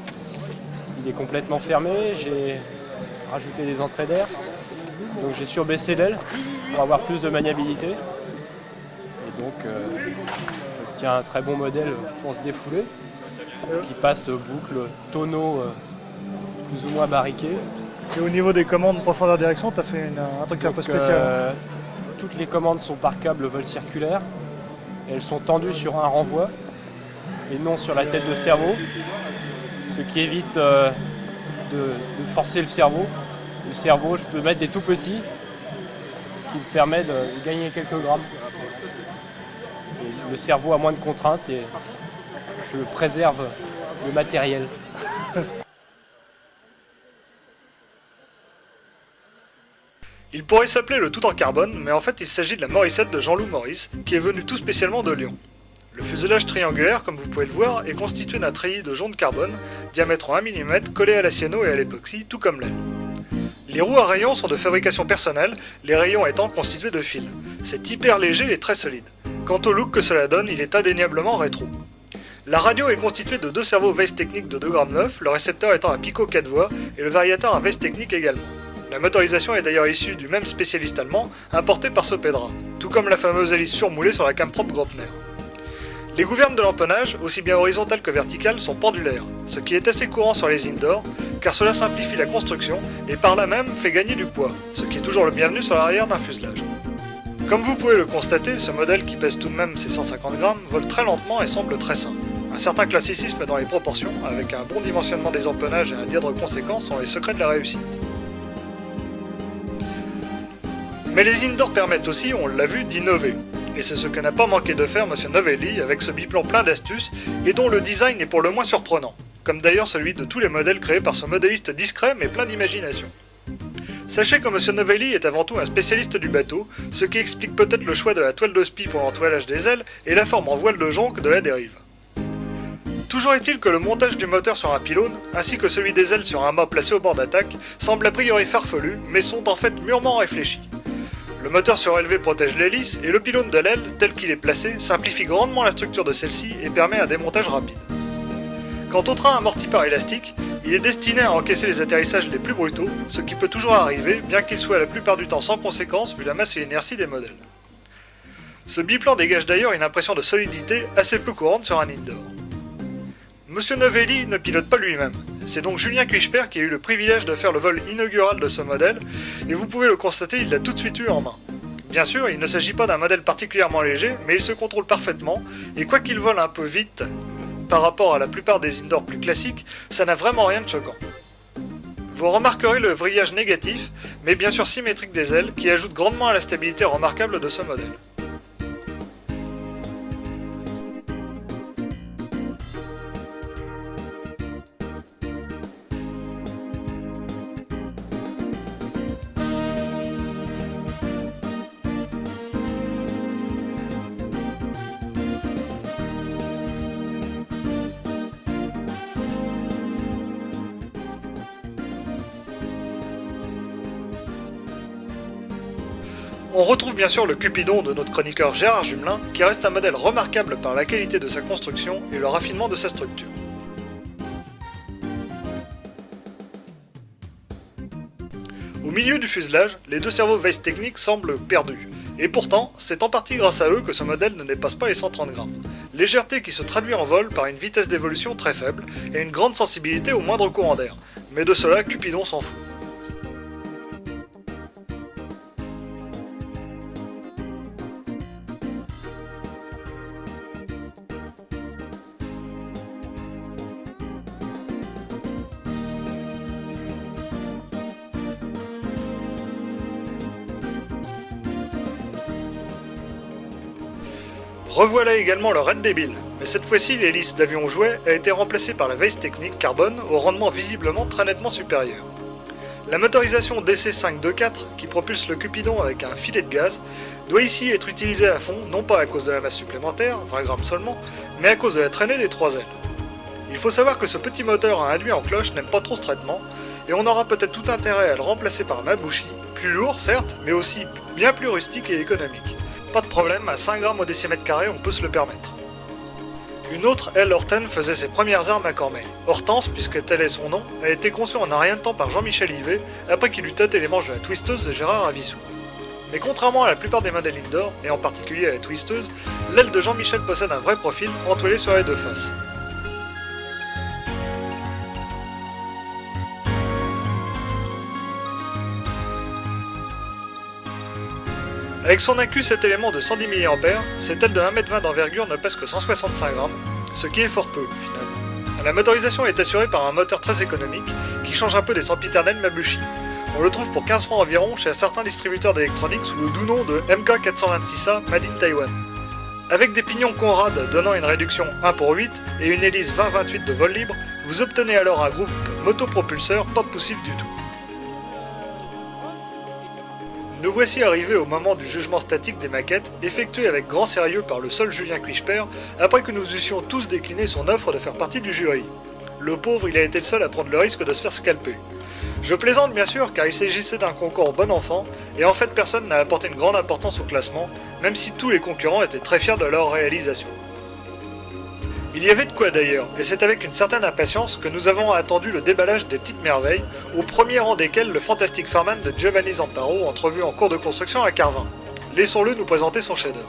S5: Il est complètement fermé, j'ai rajouté des entrées d'air. Donc j'ai surbaissé l'aile pour avoir plus de maniabilité. Et donc j'obtiens un très bon modèle pour se défouler, qui passe boucle tonneau plus ou moins barriqué.
S6: Et au niveau des commandes profondeur direction, tu as fait un truc un peu spécial.
S5: Toutes les commandes sont par câble vol circulaire. Et elles sont tendues sur un renvoi et non sur la tête de cerveau, ce qui évite de forcer le cerveau. Le cerveau, je peux mettre des tout petits, ce qui me permet de gagner quelques grammes. Et le cerveau a moins de contraintes et je préserve le matériel.
S1: Il pourrait s'appeler le tout en carbone, mais en fait il s'agit de la Morissette de Jean-Loup Maurice, qui est venu tout spécialement de Lyon. Le fuselage triangulaire, comme vous pouvez le voir, est constitué d'un treillis de jonc de carbone, diamètre en 1 mm, collé à la cyano et à l'époxy, tout comme l'aile. Les roues à rayons sont de fabrication personnelle, les rayons étant constitués de fils. C'est hyper léger et très solide. Quant au look que cela donne, il est indéniablement rétro. La radio est constituée de deux cerveaux Weiss Technique de 2,9 g, le récepteur étant un Pico 4 voies et le variateur un Weiss Technique également. La motorisation est d'ailleurs issue du même spécialiste allemand, importé par Sopedra, tout comme la fameuse hélice surmoulée sur la cam propre Gropner. Les gouvernes de l'empennage, aussi bien horizontales que verticales, sont pendulaires, ce qui est assez courant sur les indoors, car cela simplifie la construction et par là même fait gagner du poids, ce qui est toujours le bienvenu sur l'arrière d'un fuselage. Comme vous pouvez le constater, ce modèle qui pèse tout de même ses 150 grammes vole très lentement et semble très sain. Un certain classicisme dans les proportions, avec un bon dimensionnement des empennages et un dièdre conséquent sont les secrets de la réussite. Mais les indoors permettent aussi, on l'a vu, d'innover. Et c'est ce que n'a pas manqué de faire Monsieur Novelli avec ce biplan plein d'astuces et dont le design est pour le moins surprenant, comme d'ailleurs celui de tous les modèles créés par ce modéliste discret mais plein d'imagination. Sachez que M. Novelli est avant tout un spécialiste du bateau, ce qui explique peut-être le choix de la toile de spi pour l'entoilage des ailes et la forme en voile de jonque de la dérive. Toujours est-il que le montage du moteur sur un pylône, ainsi que celui des ailes sur un mât placé au bord d'attaque, semblent a priori farfelus, mais sont en fait mûrement réfléchis. Le moteur surélevé protège l'hélice, et le pylône de l'aile, tel qu'il est placé, simplifie grandement la structure de celle-ci et permet un démontage rapide. Quant au train amorti par élastique, il est destiné à encaisser les atterrissages les plus brutaux, ce qui peut toujours arriver, bien qu'il soit la plupart du temps sans conséquence vu la masse et l'inertie des modèles. Ce biplan dégage d'ailleurs une impression de solidité assez peu courante sur un indoor. Monsieur Novelli ne pilote pas lui-même, c'est donc Julien Cuichepert qui a eu le privilège de faire le vol inaugural de ce modèle, et vous pouvez le constater, il l'a tout de suite eu en main. Bien sûr, il ne s'agit pas d'un modèle particulièrement léger, mais il se contrôle parfaitement, et quoi qu'il vole un peu vite par rapport à la plupart des indoors plus classiques, ça n'a vraiment rien de choquant. Vous remarquerez le vrillage négatif, mais bien sûr symétrique des ailes, qui ajoute grandement à la stabilité remarquable de ce modèle. On retrouve bien sûr le Cupidon de notre chroniqueur Gérard Jumelin, qui reste un modèle remarquable par la qualité de sa construction et le raffinement de sa structure. Au milieu du fuselage, les deux cerveaux Weiss Technique semblent perdus, et pourtant, c'est en partie grâce à eux que ce modèle ne dépasse pas les 130 grammes. Légèreté qui se traduit en vol par une vitesse d'évolution très faible et une grande sensibilité au moindre courant d'air, mais de cela Cupidon s'en fout. Revoilà également le Red Devil, mais cette fois-ci l'hélice d'avion jouet a été remplacée par la Weiss Technique carbone au rendement visiblement très nettement supérieur. La motorisation DC524, qui propulse le Cupidon avec un filet de gaz, doit ici être utilisée à fond, non pas à cause de la masse supplémentaire, 20 grammes seulement, mais à cause de la traînée des trois ailes. Il faut savoir que ce petit moteur à induit en cloche n'aime pas trop ce traitement, et on aura peut-être tout intérêt à le remplacer par un Mabuchi, plus lourd certes, mais aussi bien plus rustique et économique. Pas de problème, à 5 grammes au décimètre carré, on peut se le permettre. Une autre aile Horten faisait ses premières armes à Cormeil. Hortense, puisque tel est son nom, a été conçue en un rien de temps par Jean-Michel Yvet, après qu'il eut tâté les manches de la twisteuse de Gérard Avissou. Mais contrairement à la plupart des modèles indoor, et en particulier à la twisteuse, l'aile de Jean-Michel possède un vrai profil entoilé sur les deux faces. Avec son accu 7 éléments de 110 mAh, cette aile de 1,20 m d'envergure ne pèse que 165 grammes, ce qui est fort peu finalement. La motorisation est assurée par un moteur très économique qui change un peu des sempiternels Mabuchi. On le trouve pour 15 francs environ chez certains distributeurs d'électronique sous le doux nom de MK426A Made in Taiwan. Avec des pignons Conrad donnant une réduction 1 pour 8 et une hélice 20-28 de vol libre, vous obtenez alors un groupe motopropulseur pas poussif du tout. Nous voici arrivés au moment du jugement statique des maquettes, effectué avec grand sérieux par le seul Julien Cuichepert, après que nous eussions tous décliné son offre de faire partie du jury. Le pauvre, il a été le seul à prendre le risque de se faire scalper. Je plaisante bien sûr, car il s'agissait d'un concours bon enfant, et en fait personne n'a apporté une grande importance au classement, même si tous les concurrents étaient très fiers de leur réalisation. Il y avait de quoi d'ailleurs, et c'est avec une certaine impatience que nous avons attendu le déballage des petites merveilles, au premier rang desquelles le fantastique Farman de Giovanni Zamparo, entrevu en cours de construction à Carvin. Laissons-le nous présenter son chef-d'œuvre.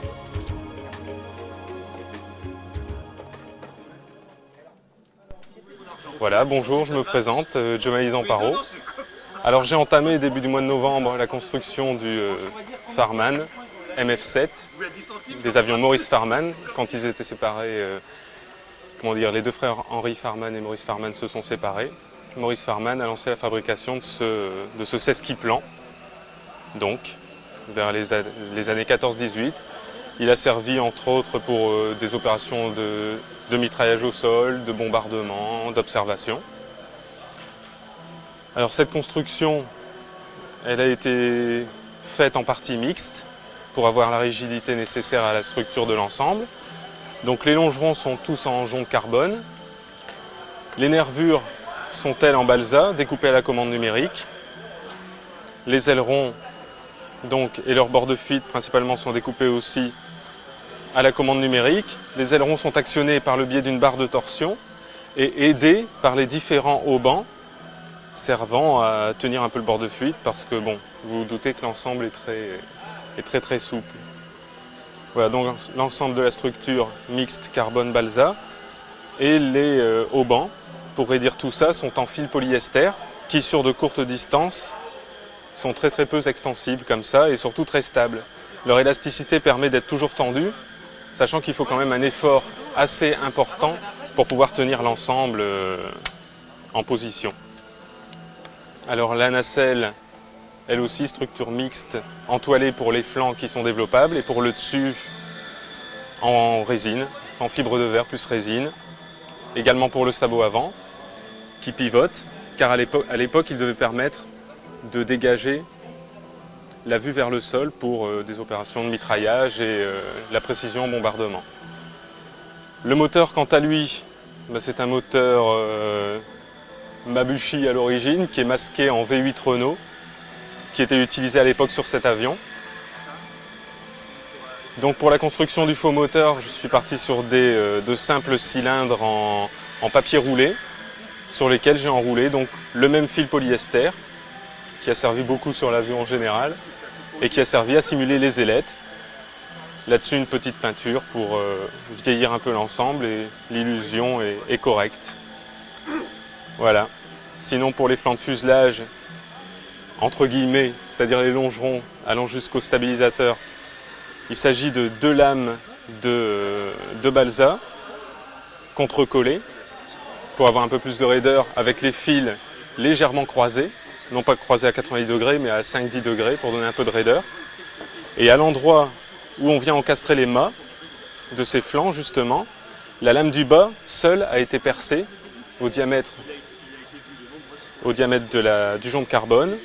S7: Voilà, bonjour, je me présente, Giovanni Zamparo. Alors j'ai entamé début du mois de novembre la construction du Farman MF7, des avions Maurice Farman, quand ils étaient séparés. Les deux frères Henri Farman et Maurice Farman se sont séparés. Maurice Farman a lancé la fabrication de ce 16 Kiplan, donc vers les années 14-18. Il a servi entre autres pour des opérations de mitraillage au sol, de bombardement, d'observation. Alors cette construction elle a été faite en partie mixte pour avoir la rigidité nécessaire à la structure de l'ensemble. Donc les longerons sont tous en jonc de carbone. Les nervures sont-elles en balsa, découpées à la commande numérique. Les ailerons donc, et leurs bords de fuite principalement sont découpés aussi à la commande numérique. Les ailerons sont actionnés par le biais d'une barre de torsion et aidés par les différents haubans servant à tenir un peu le bord de fuite parce que bon, vous vous doutez que l'ensemble est très souple. Voilà donc l'ensemble de la structure mixte carbone-balsa et les haubans, pour raidir tout ça, sont en fil polyester qui sur de courtes distances sont très peu extensibles comme ça et surtout très stables. Leur élasticité permet d'être toujours tendue, sachant qu'il faut quand même un effort assez important pour pouvoir tenir l'ensemble en position. Alors la nacelle, elle aussi structure mixte, entoilée pour les flancs qui sont développables et pour le dessus en résine, en fibre de verre plus résine. Également pour le sabot avant, qui pivote, car à l'époque il devait permettre de dégager la vue vers le sol pour des opérations de mitraillage et la précision en bombardement. Le moteur, quant à lui, c'est un moteur Mabuchi à l'origine, qui est masqué en V8 Renault, qui était utilisé à l'époque sur cet avion. Donc pour la construction du faux moteur, je suis parti sur de simples cylindres en papier roulé, sur lesquels j'ai enroulé donc le même fil polyester, qui a servi beaucoup sur l'avion en général, et qui a servi à simuler les ailettes. Là-dessus, une petite peinture pour vieillir un peu l'ensemble, et l'illusion est correcte. Voilà. Sinon, pour les flancs de fuselage, entre guillemets, c'est-à-dire les longerons allant jusqu'au stabilisateur, il s'agit de 2 lames de balsa contre-collées pour avoir un peu plus de raideur avec les fils légèrement croisés, non pas croisés à 90 degrés mais à 5-10 degrés pour donner un peu de raideur. Et à l'endroit où on vient encastrer les mâts de ces flancs justement, la lame du bas seule a été percée au diamètre du jonc de carbone.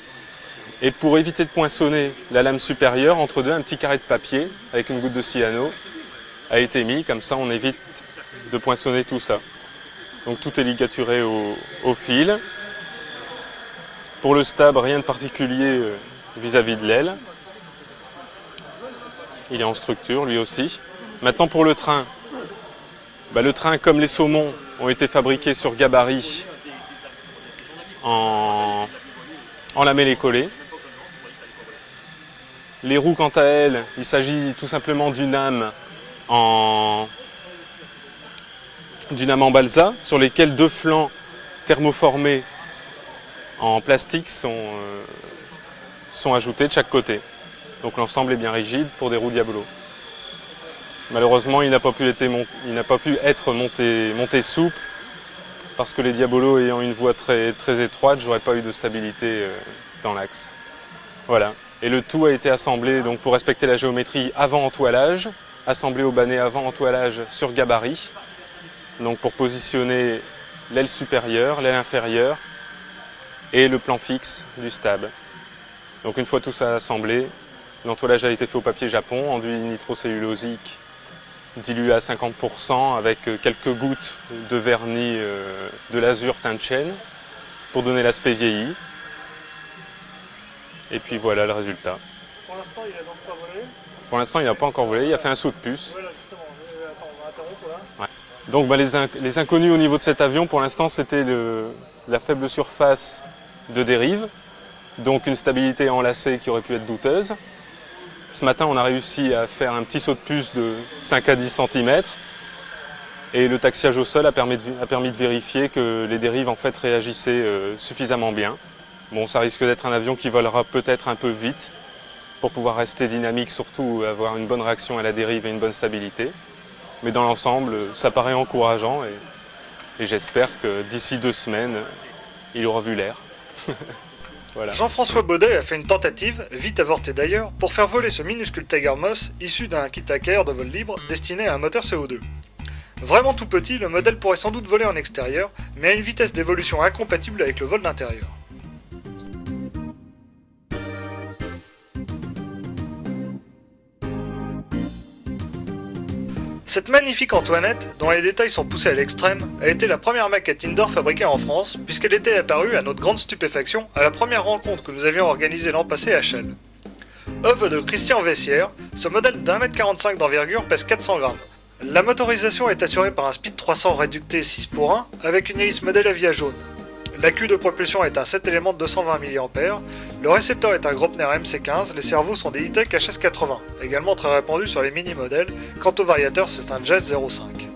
S7: Et pour éviter de poinçonner la lame supérieure, entre deux, un petit carré de papier avec une goutte de cyano a été mis, comme ça on évite de poinçonner tout ça. Donc tout est ligaturé au fil. Pour le stab, rien de particulier vis-à-vis de l'aile. Il est en structure lui aussi. Maintenant pour le train. Le train, comme les saumons, ont été fabriqués sur gabarit en lamellé-collé. Les roues, quant à elles, il s'agit tout simplement d'une âme en balsa, sur lesquelles 2 flancs thermoformés en plastique sont ajoutés de chaque côté. Donc l'ensemble est bien rigide pour des roues Diabolo. Malheureusement, il n'a pas pu être monté souple, parce que les Diabolo ayant une voie très étroite, j'aurais pas eu de stabilité dans l'axe. Voilà. Et le tout a été assemblé donc, pour respecter la géométrie avant entoilage, assemblé au banet avant entoilage sur gabarit, donc pour positionner l'aile supérieure, l'aile inférieure et le plan fixe du stab. Donc une fois tout ça assemblé, l'entoilage a été fait au papier japon, enduit nitrocellulosique dilué à 50% avec quelques gouttes de vernis de l'azur teint de chêne pour donner l'aspect vieilli. Et puis voilà le résultat.
S6: Pour l'instant, il n'a donc pas volé.
S7: Pour l'instant, il n'a pas encore volé, il a fait un saut de puce.
S6: Voilà, justement. Attends, on va interrompre là.
S7: Ouais. Donc les inconnus au niveau de cet avion, pour l'instant, c'était la faible surface de dérive, donc une stabilité enlacée qui aurait pu être douteuse. Ce matin, on a réussi à faire un petit saut de puce de 5 à 10 cm et le taxiage au sol a permis de vérifier que les dérives en fait réagissaient suffisamment bien. Bon, ça risque d'être un avion qui volera peut-être un peu vite pour pouvoir rester dynamique, surtout avoir une bonne réaction à la dérive et une bonne stabilité. Mais dans l'ensemble, ça paraît encourageant et j'espère que d'ici 2 semaines, il aura vu l'air. Voilà.
S1: Jean-François Baudet a fait une tentative, vite avortée d'ailleurs, pour faire voler ce minuscule Tiger Moss issu d'un kit AKR de vol libre destiné à un moteur CO2. Vraiment tout petit, le modèle pourrait sans doute voler en extérieur, mais à une vitesse d'évolution incompatible avec le vol d'intérieur. Cette magnifique Antoinette, dont les détails sont poussés à l'extrême, a été la première maquette indoor fabriquée en France, puisqu'elle était apparue, à notre grande stupéfaction, à la première rencontre que nous avions organisée l'an passé à Chelles. Œuvre de Christian Vessière, ce modèle d'1,45 m d'envergure pèse 400 grammes. La motorisation est assurée par un Speed 300 réducté 6:1 avec une hélice modèle Avia jaune. La queue de propulsion est un 7 éléments de 220 mAh, le récepteur est un Gropner MC15, les cerveaux sont des E-Tech HS80, également très répandus sur les mini-modèles, quant au variateur c'est un Jazz 05.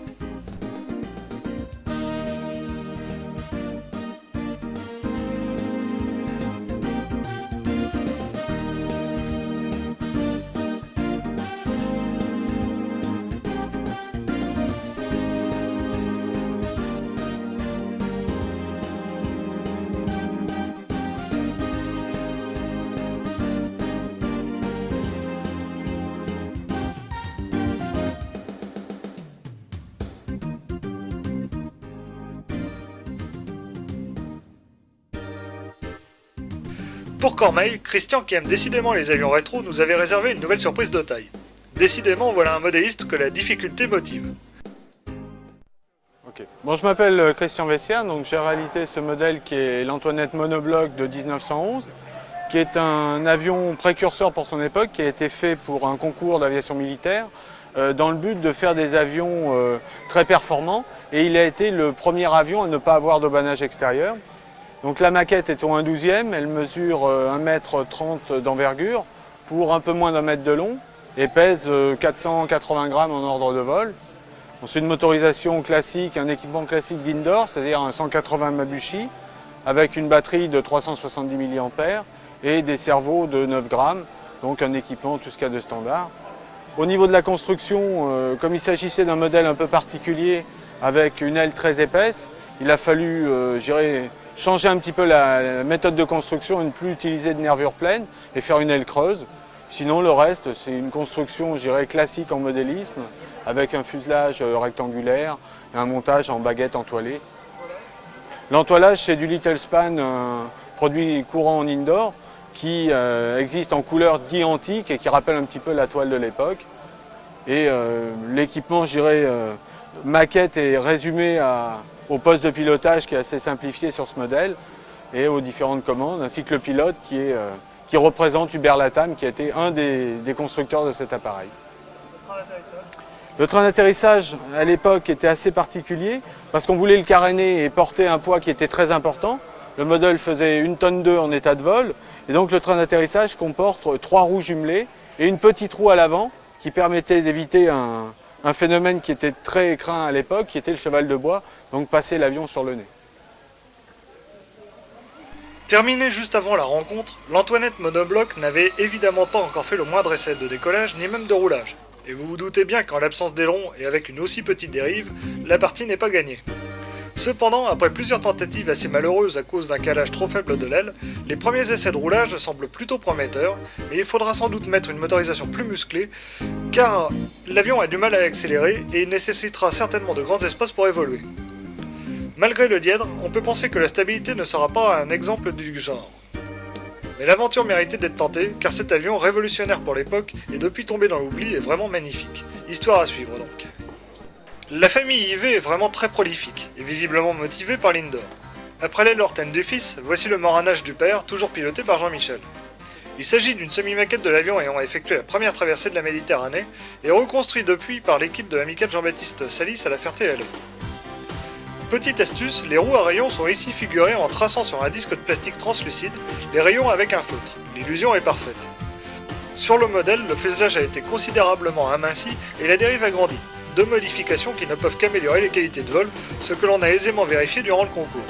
S1: Pour Cormeil, Christian qui aime décidément les avions rétro nous avait réservé une nouvelle surprise de taille. Décidément, voilà un modéliste que la difficulté motive.
S8: Okay. Bon, je m'appelle Christian Vessière, donc j'ai réalisé ce modèle qui est l'Antoinette monobloc de 1911, qui est un avion précurseur pour son époque, qui a été fait pour un concours d'aviation militaire, dans le but de faire des avions très performants, et il a été le premier avion à ne pas avoir d'aubanage extérieur. Donc la maquette est au 1/12e, elle mesure 1,30 m d'envergure pour un peu moins d'1 mètre de long et pèse 480 grammes en ordre de vol. C'est une motorisation classique, un équipement classique d'indoor, c'est-à-dire un 180 Mabuchi avec une batterie de 370 mAh et des cerveaux de 9 grammes, donc un équipement tout ce qu'il y a de standard. Au niveau de la construction, comme il s'agissait d'un modèle un peu particulier avec une aile très épaisse, il a fallu, changer un petit peu la méthode de construction et ne plus utiliser de nervures pleines et faire une aile creuse. Sinon, le reste, c'est une construction, classique en modélisme, avec un fuselage rectangulaire et un montage en baguette entoilée. L'entoilage, c'est du Little Span, un produit courant en indoor, qui existe en couleur dit antique et qui rappelle un petit peu la toile de l'époque. Et l'équipement, maquette est résumé au poste de pilotage qui est assez simplifié sur ce modèle et aux différentes commandes, ainsi que le pilote qui représente Hubert Latham, qui a été un des constructeurs de cet appareil. Le train d'atterrissage, à l'époque, était assez particulier parce qu'on voulait le caréner et porter un poids qui était très important. Le modèle faisait 1,2 tonne en état de vol et donc le train d'atterrissage comporte 3 roues jumelées et une petite roue à l'avant qui permettait d'éviter un phénomène qui était très craint à l'époque, qui était le cheval de bois, donc passer l'avion sur le nez.
S1: Terminé juste avant la rencontre, l'Antoinette monobloc n'avait évidemment pas encore fait le moindre essai de décollage ni même de roulage. Et vous vous doutez bien qu'en l'absence d'aileron et avec une aussi petite dérive, la partie n'est pas gagnée. Cependant, après plusieurs tentatives assez malheureuses à cause d'un calage trop faible de l'aile, les premiers essais de roulage semblent plutôt prometteurs, mais il faudra sans doute mettre une motorisation plus musclée, car l'avion a du mal à accélérer et il nécessitera certainement de grands espaces pour évoluer. Malgré le dièdre, on peut penser que la stabilité ne sera pas un exemple du genre. Mais l'aventure méritait d'être tentée, car cet avion révolutionnaire pour l'époque et depuis tombé dans l'oubli est vraiment magnifique. Histoire à suivre donc. La famille IV est vraiment très prolifique, et visiblement motivée par l'indoor. Après l'aile Horten du fils, voici le Moranage du père, toujours piloté par Jean-Michel. Il s'agit d'une semi-maquette de l'avion ayant effectué la première traversée de la Méditerranée, et reconstruit depuis par l'équipe de l'amical Jean-Baptiste Salis à la Ferté-Alais. Petite astuce, les roues à rayons sont ici figurées en traçant sur un disque de plastique translucide les rayons avec un feutre. L'illusion est parfaite. Sur le modèle, le fuselage a été considérablement aminci et la dérive agrandie. 2 modifications qui ne peuvent qu'améliorer les qualités de vol, ce que l'on a aisément vérifié durant le concours.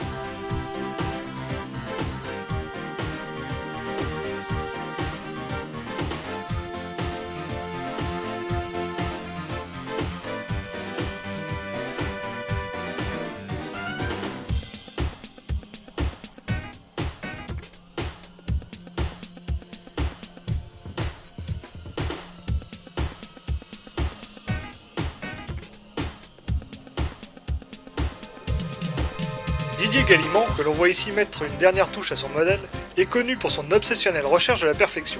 S1: Didier Gallimand, que l'on voit ici mettre une dernière touche à son modèle, est connu pour son obsessionnelle recherche de la perfection.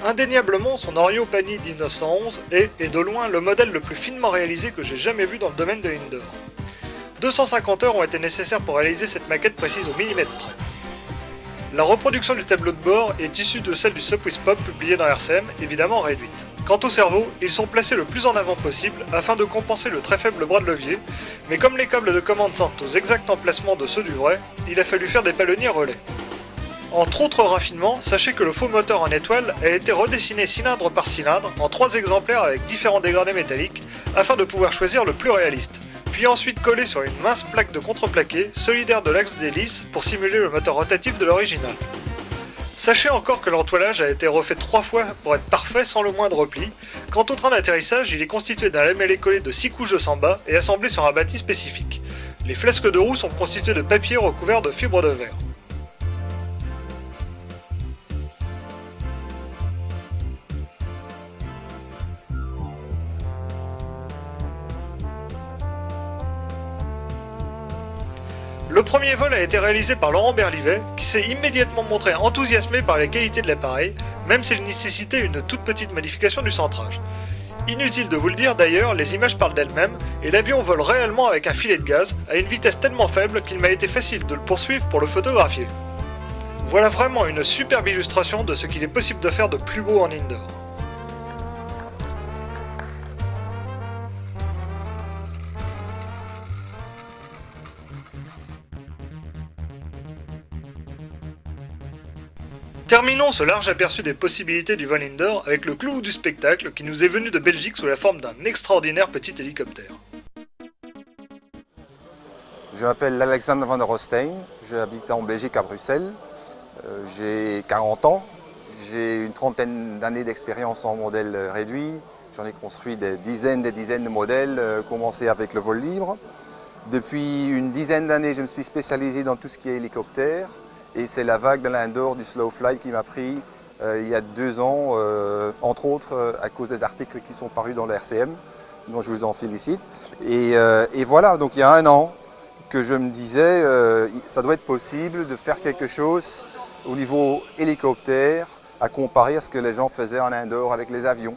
S1: Indéniablement, son Orio Pani 1911 est de loin le modèle le plus finement réalisé que j'ai jamais vu dans le domaine de l'indoor. 250 heures ont été nécessaires pour réaliser cette maquette précise au millimètre près. La reproduction du tableau de bord est issue de celle du Sopwith Pop publié dans RCM, évidemment réduite. Quant aux cerveaux, ils sont placés le plus en avant possible afin de compenser le très faible bras de levier, mais comme les câbles de commande sortent aux exacts emplacements de ceux du vrai, il a fallu faire des palonniers relais. Entre autres raffinements, sachez que le faux moteur en étoile a été redessiné cylindre par cylindre en 3 exemplaires avec différents dégradés métalliques afin de pouvoir choisir le plus réaliste, puis ensuite collé sur une mince plaque de contreplaqué solidaire de l'axe d'hélice pour simuler le moteur rotatif de l'original. Sachez encore que l'entoilage a été refait 3 fois pour être parfait sans le moindre repli. Quant au train d'atterrissage, il est constitué d'un lamellé collé de 6 couches de samba et assemblé sur un bâti spécifique. Les flesques de roue sont constituées de papier recouvert de fibres de verre. Le premier vol a été réalisé par Laurent Berlivet, qui s'est immédiatement montré enthousiasmé par les qualités de l'appareil, même s'il nécessitait une toute petite modification du centrage. Inutile de vous le dire d'ailleurs, les images parlent d'elles-mêmes, et l'avion vole réellement avec un filet de gaz, à une vitesse tellement faible qu'il m'a été facile de le poursuivre pour le photographier. Voilà vraiment une superbe illustration de ce qu'il est possible de faire de plus beau en indoor. Terminons ce large aperçu des possibilités du vol indoor avec le clou du spectacle qui nous est venu de Belgique sous la forme d'un extraordinaire petit hélicoptère.
S9: Je m'appelle Alexander van der Rostein, j'habite en Belgique à Bruxelles, j'ai 40 ans, j'ai une trentaine d'années d'expérience en modèle réduit, j'en ai construit des dizaines de modèles, commencé avec le vol libre. Depuis une dizaine d'années, je me suis spécialisé dans tout ce qui est hélicoptère. Et c'est la vague de l'indoor du slow fly qui m'a pris il y a 2 ans, entre autres à cause des articles qui sont parus dans la RCM, dont je vous en félicite. Et voilà, donc il y a 1 an que je me disais, ça doit être possible de faire quelque chose au niveau hélicoptère, à comparer à ce que les gens faisaient en indoor avec les avions.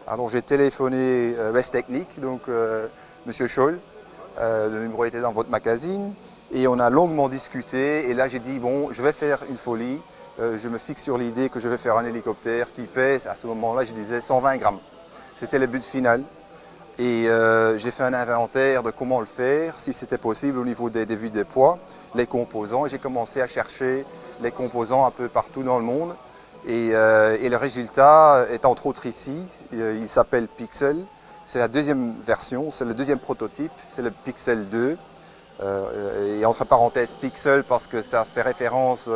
S9: Alors j'ai téléphoné West Technique, donc Monsieur Scholl, le numéro était dans votre magazine. Et on a longuement discuté et là j'ai dit bon, je vais faire une folie, je me fixe sur l'idée que je vais faire un hélicoptère qui pèse, à ce moment-là je disais 120 grammes. C'était le but final et j'ai fait un inventaire de comment le faire, si c'était possible au niveau des vues des poids, les composants et j'ai commencé à chercher les composants un peu partout dans le monde et le résultat est entre autres ici, il s'appelle Pixel, c'est la 2e version, c'est le 2e prototype, c'est le Pixel 2. Et entre parenthèses Pixel parce que ça fait référence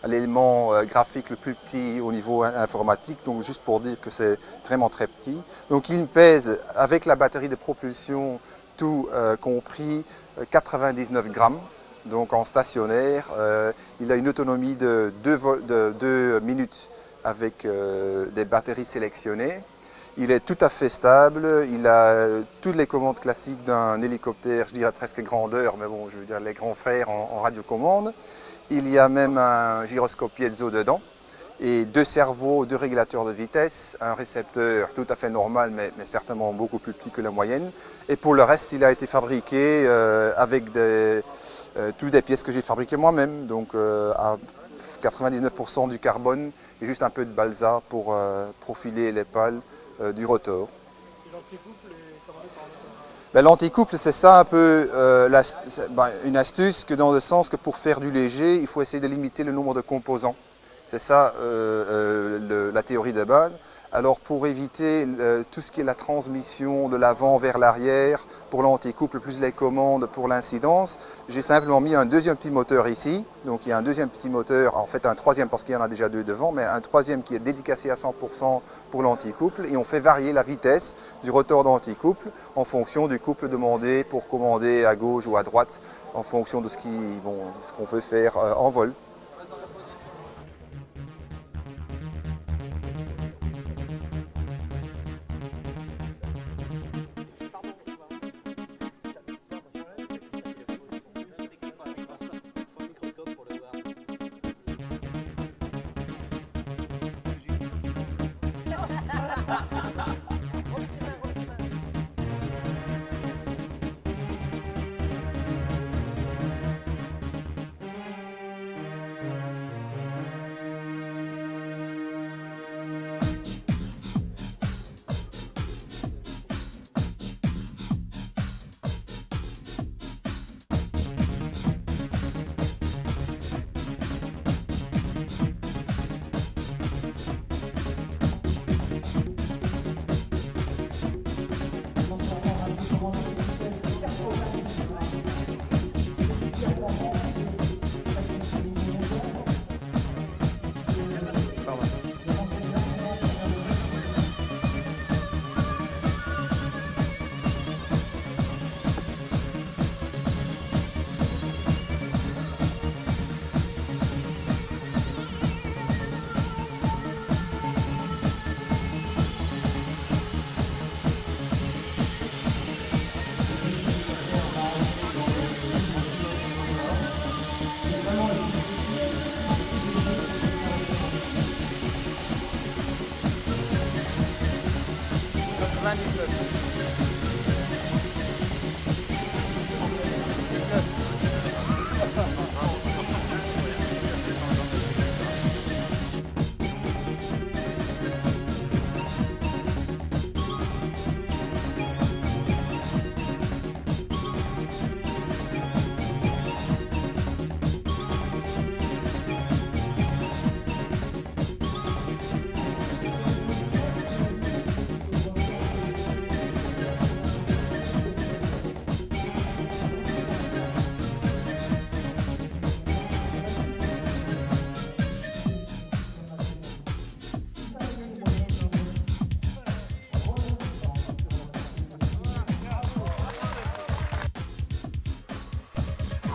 S9: à l'élément graphique le plus petit au niveau informatique, donc juste pour dire que c'est vraiment très petit. Donc il pèse avec la batterie de propulsion tout compris 99 grammes, donc en stationnaire. Il a une autonomie de 2 minutes avec des batteries sélectionnées. Il est tout à fait stable, il a toutes les commandes classiques d'un hélicoptère, je dirais presque grandeur, mais bon, je veux dire les grands frères en radiocommande. Il y a même un gyroscope piezo dedans et 2 cerveaux, 2 régulateurs de vitesse, un récepteur tout à fait normal, mais certainement beaucoup plus petit que la moyenne. Et pour le reste, il a été fabriqué avec toutes des pièces que j'ai fabriquées moi-même, donc à 99% du carbone et juste un peu de balsa pour profiler les pales du rotor. L'anticouple, c'est ça un peu une astuce que dans le sens que pour faire du léger, il faut essayer de limiter le nombre de composants. C'est ça la théorie de base. Alors pour éviter tout ce qui est la transmission de l'avant vers l'arrière, pour l'anticouple plus les commandes pour l'incidence, j'ai simplement mis un 2e petit moteur ici. Donc il y a un 2e petit moteur, en fait un 3e parce qu'il y en a déjà 2 devant, mais un 3e qui est dédicacé à 100% pour l'anticouple. Et on fait varier la vitesse du rotor d'anticouple en fonction du couple demandé pour commander à gauche ou à droite, en fonction de ce qu'on veut faire en vol.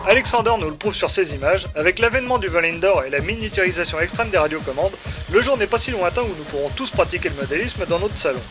S1: Alexander nous le prouve sur ces images, avec l'avènement du vol indoor et la miniaturisation extrême des radiocommandes, le jour n'est pas si lointain où nous pourrons tous pratiquer le modélisme dans notre salon.